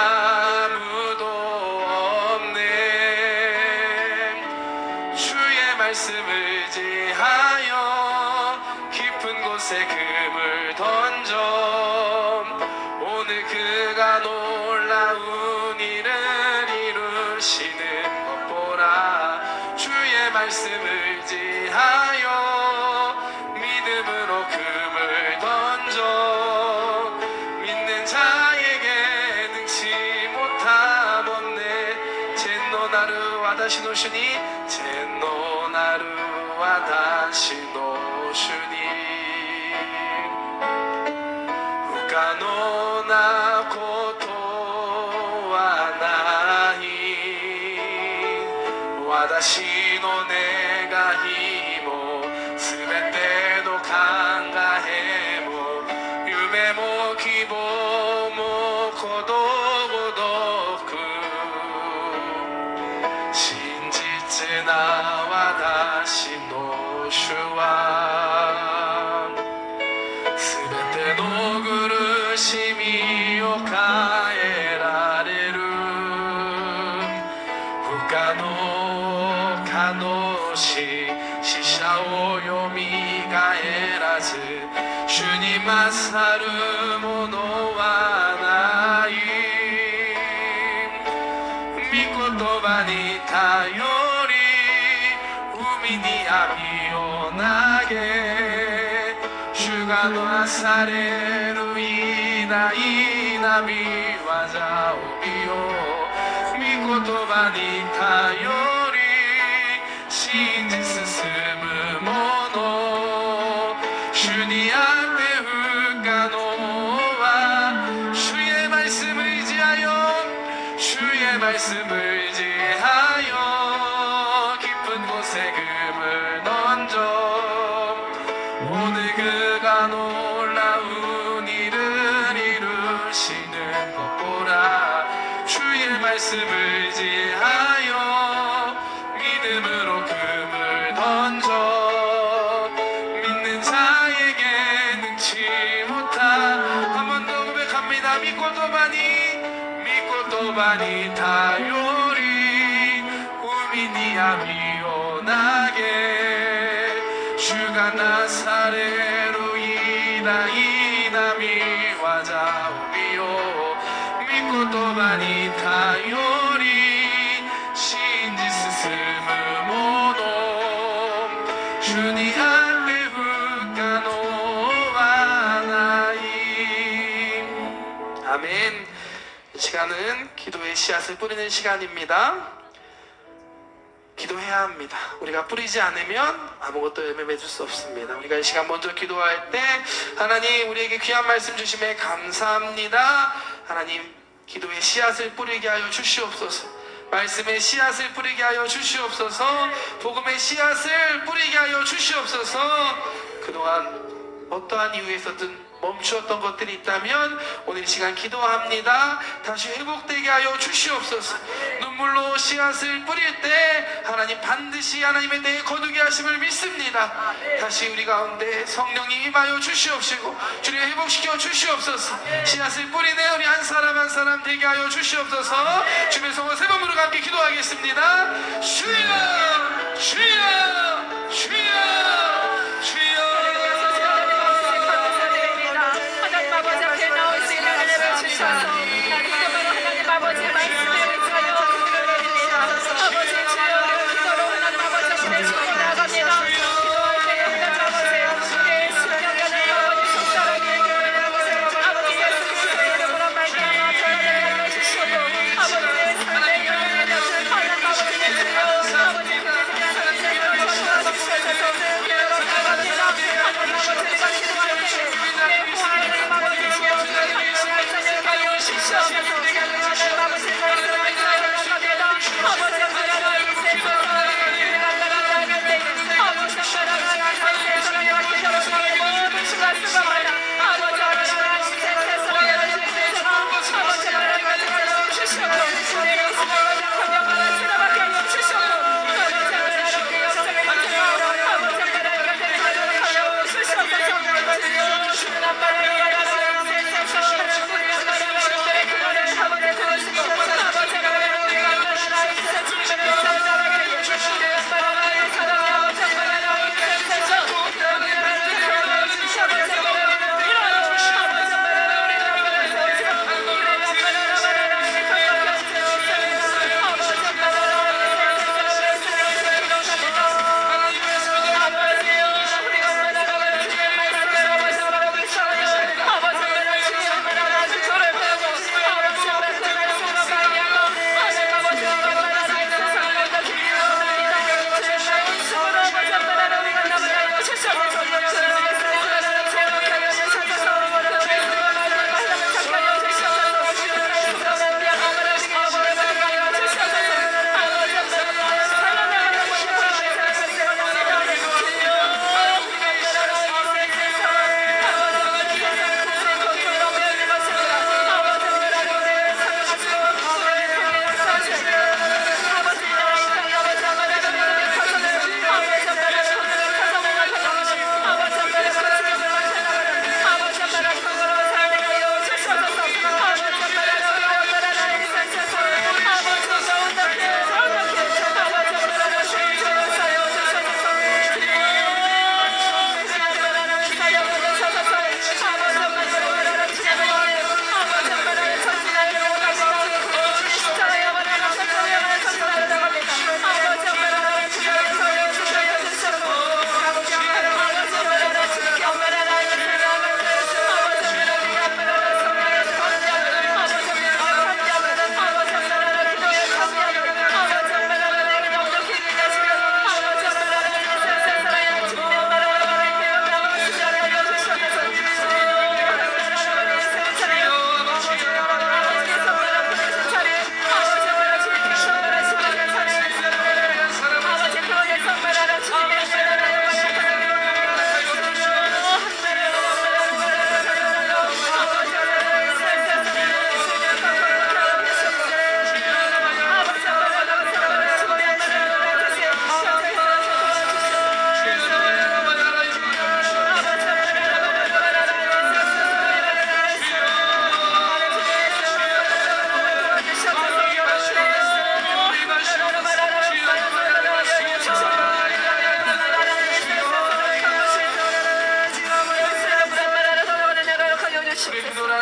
아무도 없네. 주의 말씀을 의지하여 깊은 곳에 금을 던져 오늘 그가 놀라운 일을 이루시는 것 보라. 주의 말씀을 의지하여 믿음으로 금을 던져 믿는 자에게 능치 못함 없네. 젠노나루 와다시 노슈니 젠노나루 와다시 노슈니 후카노나 코토はない私の願いもすべての考えも夢も希望もことごとく真実な私の主はすべての苦しみを変えられる不可能可能し死者をよみがえらず主に勝るものはない御言葉に頼り海に網を投げ主がなされる偉大な御業を見よ御言葉に頼り信じ進む者主にあって不可能は주의 말씀을 의지하여 주의 말씀을 의지하여 깊은 곳에 금을 던져 오늘 그가 놀라운 일을 이루시는 것 보라. 주의 말씀을 의지하여 믿음으로 금을 던져 믿는 자에게 능치 못한 한 번 더 고백합니다. 믿고도바니頼り海に網を投げ主がなされる偉大な御業を見よ御言葉に頼り信じ進む者主にあって不可能はない。 아멘. 이 시간은 기도의 씨앗을 뿌리는 시간입니다. 기도해야 합니다. 우리가 뿌리지 않으면 아무것도 열매 맺을 수 없습니다. 우리가 이 시간 먼저 기도할 때 하나님 우리에게 귀한 말씀 주심에 감사합니다. 하나님 기도의 씨앗을 뿌리게 하여 주시옵소서. 말씀의 씨앗을 뿌리게 하여 주시옵소서. 복음의 씨앗을 뿌리게 하여 주시옵소서. 그동안 어떠한 이유에서든 멈추었던 것들이 있다면 오늘 이 시간 기도합니다. 다시 회복되게 하여 주시옵소서. 눈물로 씨앗을 뿌릴 때 하나님 반드시 하나님의 대해 거두게 하심을 믿습니다. 다시 우리 가운데 성령이 임하여 주시옵시고 주님 회복시켜 주시옵소서. 씨앗을 뿌리네 우리 한 사람 한 사람 되게 하여 주시옵소서. 주님의 성원 세 번으로 함께 기도하겠습니다. 주여 주여 주여 주여.
하나님 아버지 앞에 나올 수 있는 은혜를 주셔서 하나님 아버지 말씀에 의지하여 그들을 내리셔서 아버지 주여 기도로 하나님 아버지 앞에 주고 나갑니다. 기도할 때 하나님 아버지 내 순간에는 아버지 속사람의 교회를 아버지 예수 그리스도의 이름으로 말미암아 변화되게 하여 주시고 아버지의 삶의 영향을 하나님 아버지 내 주여 아버지 그들의 삶을 전수하고 주셔서 기도로 나갑니다. 하나님 아버지 내가 기도할 때 내 호화를 아버지 주여 하나님 가려 주시옵소서. 하나님 아버지 말씀을 전하갑니다. 아버지 하나님 세상을 내가 나가는 때 아버지 하나님 세상을 기다려주는 모든 수가 수고하라. 아버지 하나님 세상을 아버지 하나님 주시옵소서. 내 수고를 환영하는 지나가게 하여 주시옵소서. 아버지 하나님 역사를 인정하라. 아버지 하나님 대하여 하여 주시옵소서. 주시는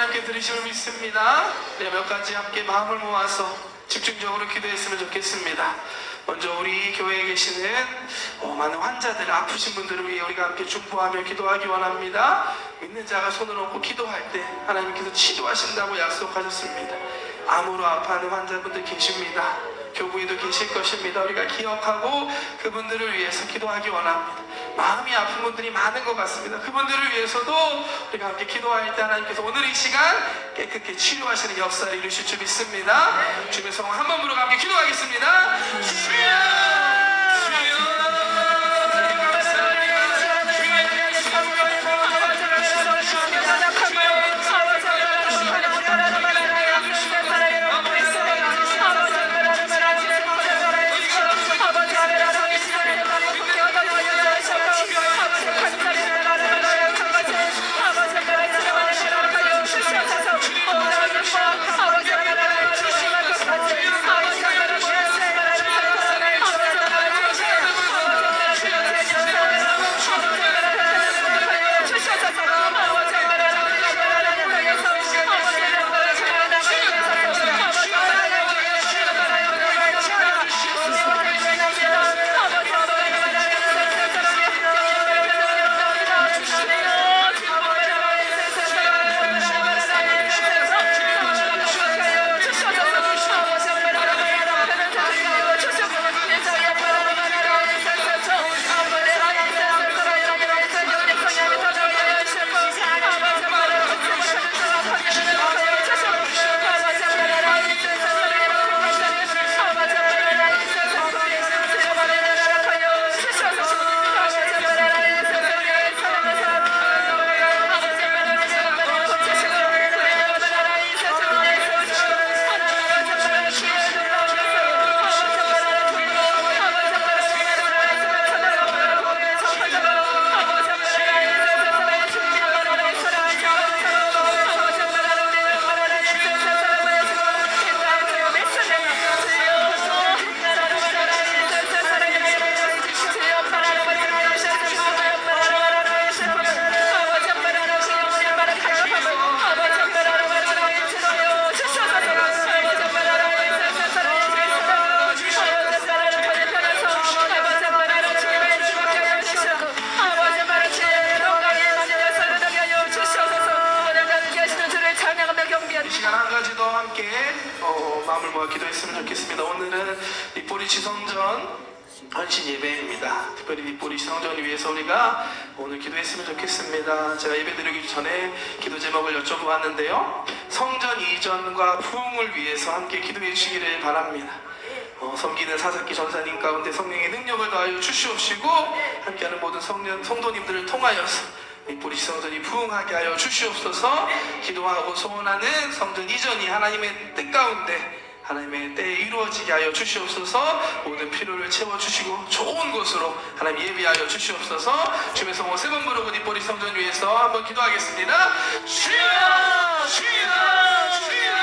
한마디
들으심을 믿습니다. 네, 몇 가지 함께 마음을 모아서 집중적으로 기도했으면 좋겠습니다. 먼저 우리 교회에 계시는 많은 환자들, 아프신 분들을 위해 우리가 함께 중보하며 기도하기 원합니다. 믿는 자가 손을 얹고 기도할 때 하나님께서 치료하신다고 약속하셨습니다. 암으로 아파하는 환자분들 계십니다. 교부에도 계실 것입니다. 우리가 기억하고 그분들을 위해서 기도하기 원합니다. 마음이 아픈 분들이 많은 것 같습니다. 그분들을 위해서도 우리가 함께 기도할 때 하나님께서 오늘 이 시간 깨끗게 치료하시는 역사를 이루실 줄 믿습니다. 주님의 성령 한 번으로 함께 기도하겠습니다. 주여, 주여. 함께 마음을 모아 기도했으면 좋겠습니다. 오늘은 립보리 지성전 헌신 예배입니다. 특별히 립보리 지성전을 위해서 우리가 오늘 기도했으면 좋겠습니다. 제가 예배 드리기 전에 기도 제목을 여쭤보았는데요. 성전 이전과 부흥을 위해서 함께 기도해 주시기를 바랍니다. 섬기는 사사기 전사님 가운데 성령의 능력을 더하여 주시옵시고 함께하는 모든 성도님들을 통하여서 립보리 지성전이 부흥하게 하여 주시옵소서. 기도하고 소원하는 성전 이전이 하나님의 뜻 가운데 하나님의 때에 이루어지게 하여 주시옵소서. 모든 필요를 채워주시고 좋은 곳으로 하나님 예비하여 주시옵소서. 주의 성호 3번 부르고 립보리 성전 위해서 한번 기도하겠습니다. 주여 주여 주여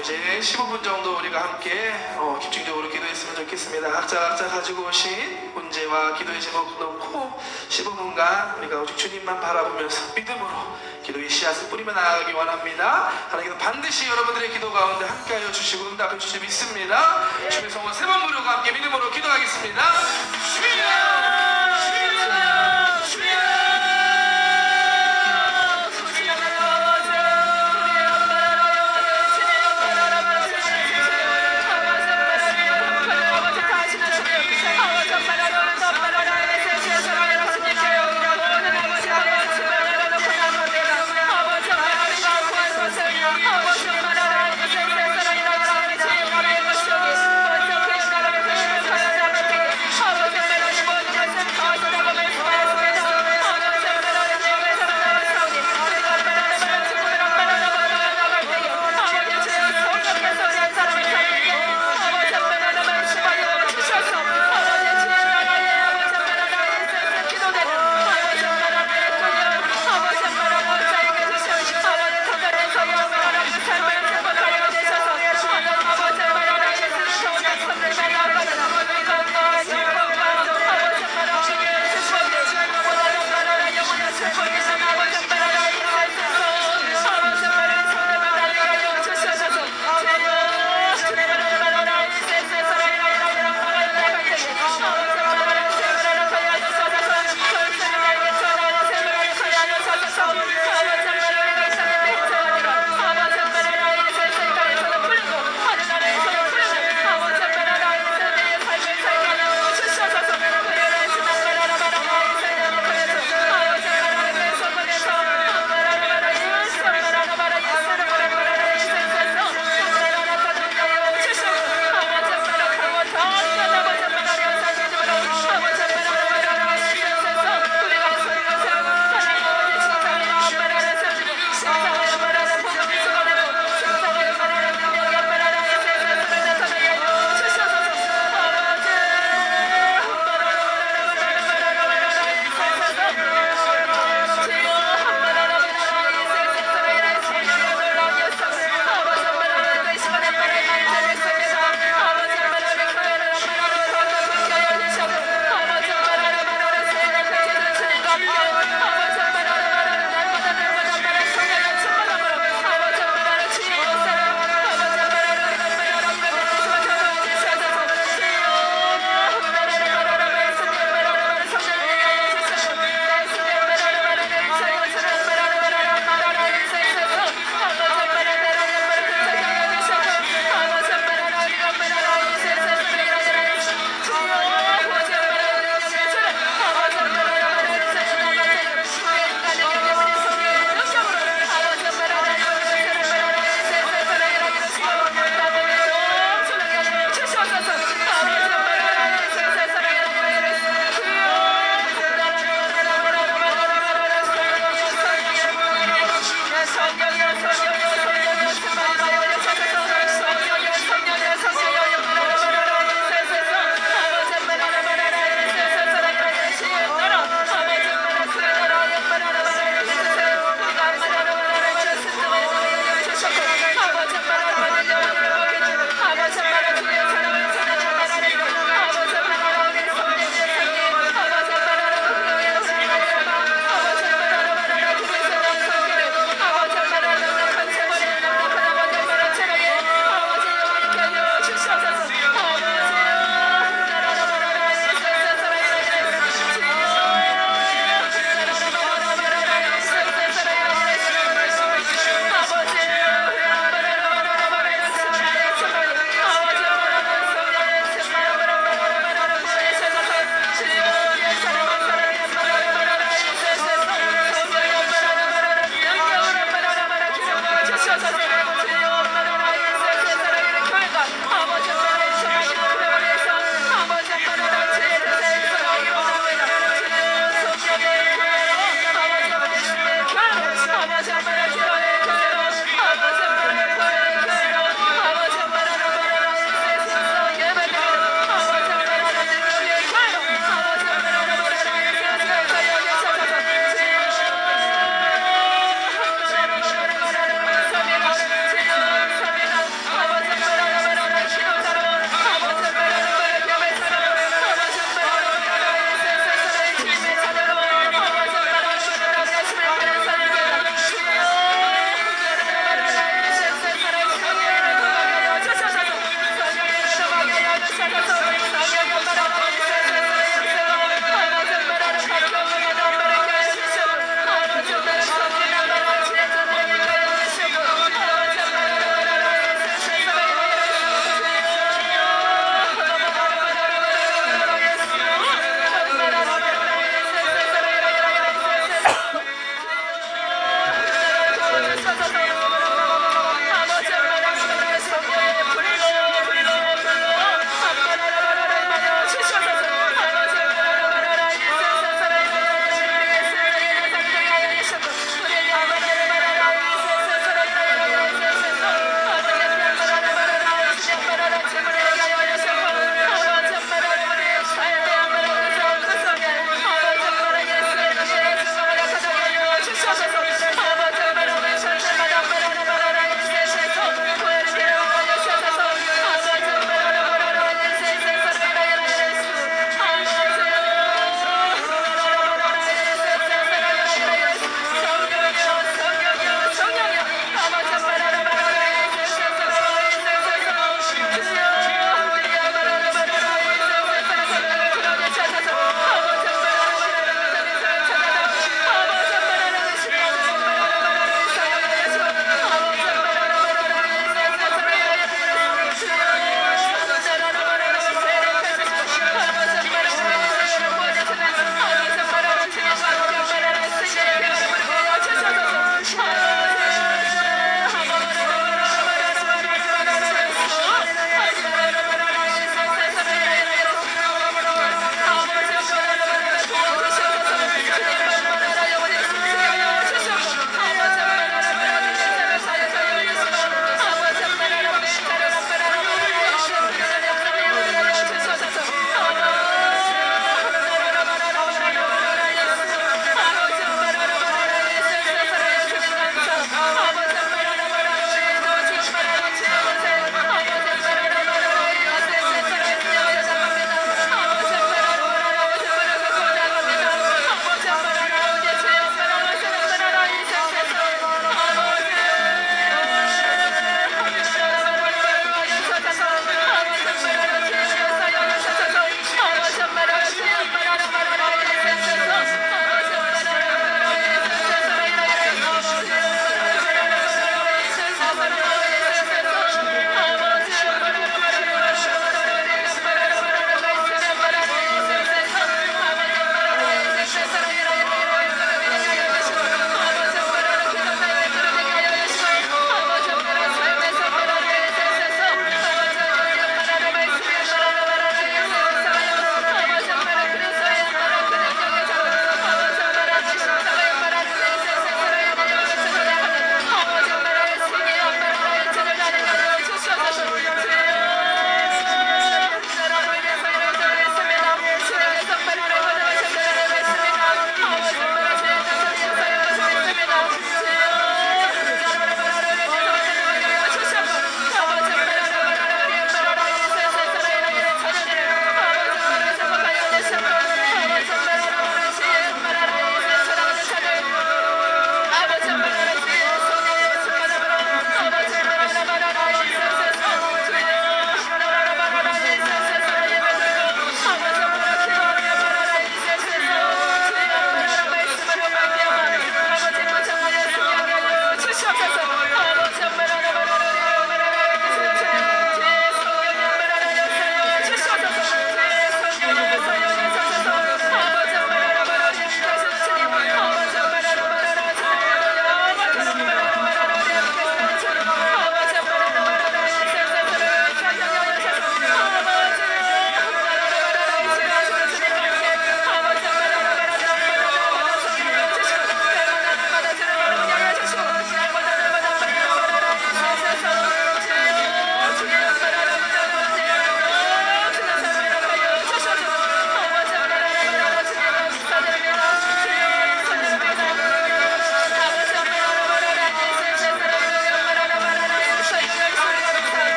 이제 15분 정도 우리가 함께 집중적으로 기도했으면 좋겠습니다. 각자 가지고 오신 문제와 기도의 제목 놓고 15분간 우리가 오직 주님만 바라보면서 믿음으로 기도의 씨앗을 뿌리며 나아가기 원합니다. 하나님께서 반드시 여러분들의 기도 가운데 함께하여 주시고 응답해 주실 믿습니다. 주의 성원 3번 부르고 함께 믿음으로 기도하겠습니다. 주여 주여 주여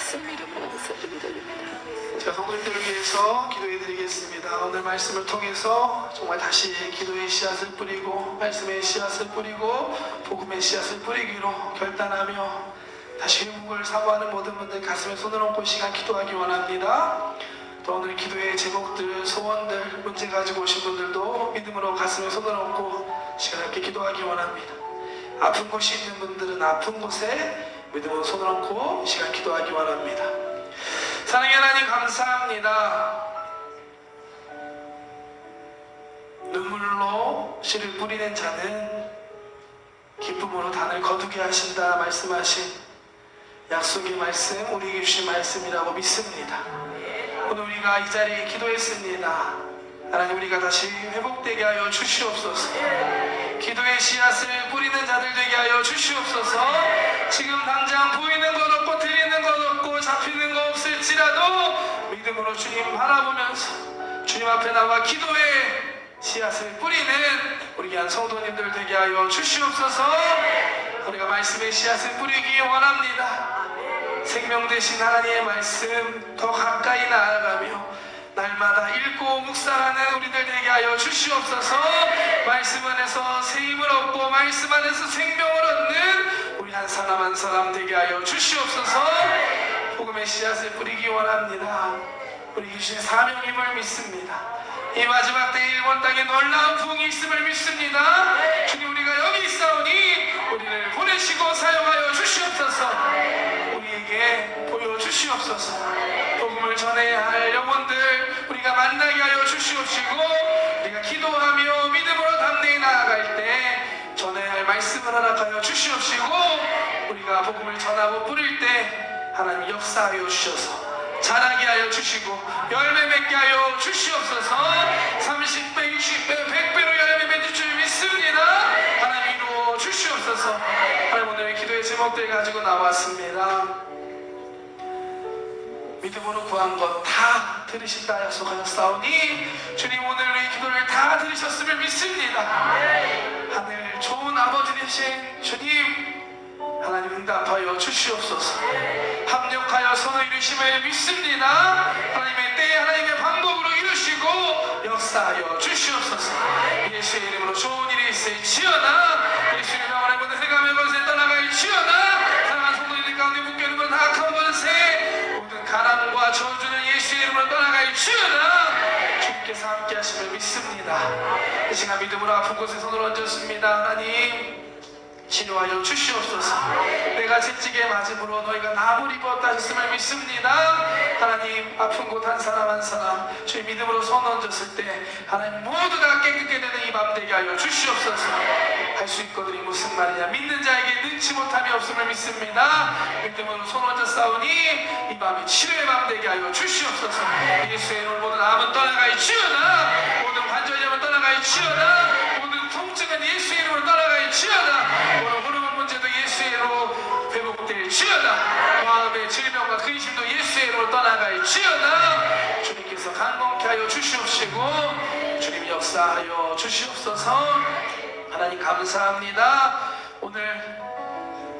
예수 이름으로 기도드립니다.
제가 성도님들을 위해서 기도해드리겠습니다. 오늘 말씀을 통해서 정말 다시 기도의 씨앗을 뿌리고 말씀의 씨앗을 뿌리고 복음의 씨앗을 뿌리기로 결단하며 다시 회복을 사모하는 모든 분들 가슴에 손을 얹고 시간 기도하기 원합니다. 또 오늘 기도의 제목들, 소원들, 문제 가지고 오신 분들도 믿음으로 가슴에 손을 얹고 시간 함께 기도하기 원합니다. 아픈 곳이 있는 분들은 아픈 곳에 믿음으로 손을 얹고 시간 기도하기 원합니다. 사랑의 하나님 감사합니다. 눈물로 씨를 뿌리는 자는 기쁨으로 단을 거두게 하신다 말씀하신 약속의 말씀, 우리에게 주신 말씀이라고 믿습니다. 오늘 우리가 이 자리에 기도했습니다. 하나님, 우리가 다시 회복되게 하여 주시옵소서. 기도의 씨앗을 뿌리는 자들 되게 하여 주시옵소서. 지금 당장 보이는 것 없고 들리는 것 없고 잡히는 것 없을지라도 믿음으로 주님 바라보면서 주님 앞에 나와 기도의 씨앗을 뿌리는 우리 귀한 성도님들 되게 하여 주시옵소서. 우리가 말씀의 씨앗을 뿌리기 원합니다. 생명 되신 하나님의 말씀 더 가까이 나아가며 날마다 읽고 묵상하는 우리들 되게 하여 주시옵소서. 말씀 안에서 새 힘을 얻고 말씀 안에서 생명을 얻는 우리 한 사람 한 사람 되게 하여 주시옵소서. 복음의 씨앗을 뿌리기 원합니다. 우리 주신 사명임을 믿습니다. 이 마지막 때 일본 땅에 놀라운 부흥이 있음을 믿습니다. 주님, 우리가 여기 있사오니 우리를 보내시고 사용하여 주시옵소서. 우리에게 보여주시옵소서. 복음을 전해야 할 영혼들 우리가 만나게 하여 주시옵시고 우리가 기도하며 믿음으로 담대히 나아갈 때 전해야 할 말씀을 허락하여 주시옵시고 우리가 복음을 전하고 뿌릴 때 하나님 역사하여 주셔서 자라게 하여 주시고 열매 맺게 하여 주시옵소서. 30배, 60배, 100배로 열매 맺을 줄 믿습니다. 하나님 이루어 주시옵소서. 하나님, 오늘 기도의 제목들 가지고 나왔습니다. 믿음으로 구한 것 다 들으신다 약속하셨사오니 주님, 오늘 우리 기도를 다 들으셨음을 믿습니다. 하늘 좋은 아버지 되신 주님, 하나님 응답하여 주시옵소서. 합력하여 선을 이루심을 믿습니다. 하나님의 때 하나님의 방법으로 이루시고 역사하여 주시옵소서. 예수의 이름으로 좋은 일이 있을지어다. 예수의 이름으로 하나님 모든 해감의 것에 떠나갈지어다. 사랑하는 성도님들 가운데 묶여있는 건 악한 것에 모든 가난과 저주는 예수의 이름으로 떠나갈지어다. 주님께서 함께 하심을 믿습니다. 이 시간 믿음으로 아픈 곳에 손을 얹었습니다. 하나님 치료하여 주시옵소서. 내가 채찍에 맞음으로 너희가 나무를 입었다 하셨음을 믿습니다. 하나님, 아픈 곳 한 사람 한 사람 주의 믿음으로 손 얹었을 때 하나님 모두 다 깨끗게 되는 이 밤 되게 하여 주시옵소서. 할 수 있거든이 무슨 말이냐, 믿는 자에게 능치 못함이 없음을 믿습니다. 믿음으로 손 얹었사오니 이 밤이 치료의 밤 되게 하여 주시옵소서. 예수의 이름으로 모든 암은 떠나갈지어다. 모든 관절염은 떠나갈지어다. 모든 통증은 예수의 이름으로 떠나갈지어다. 오늘 호르몬 문제도 예수의 이름으로 회복될지어다. 마음의 질병과 근심도 예수의 이름으로 떠나갈지어다. 주님께서 강건케 하여 주시옵시고 주님이 역사하여 주시옵소서. 하나님 감사합니다. 오늘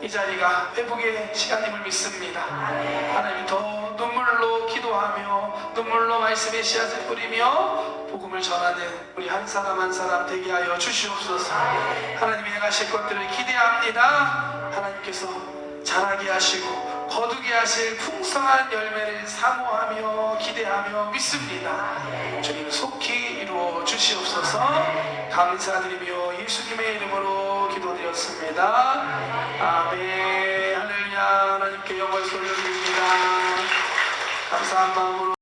이 자리가 회복의 시간임을 믿습니다. 하나님 더 눈물로 기도하며 눈물로 말씀의 씨앗을 뿌리며 복음을 전하는 우리 한 사람 한 사람 되게 하여 주시옵소서. 하나님이 행하실 것들을 기대합니다. 하나님께서 자라게 하시고 거두게 하실 풍성한 열매를 사모하며 기대하며 믿습니다. 주님 속히 이루어 주시옵소서. 감사드리며 예수님의 이름으로 기도드렸습니다. 아멘. 할렐루야. 하나님께 영광을 돌려드립니다. 감사한 마음으로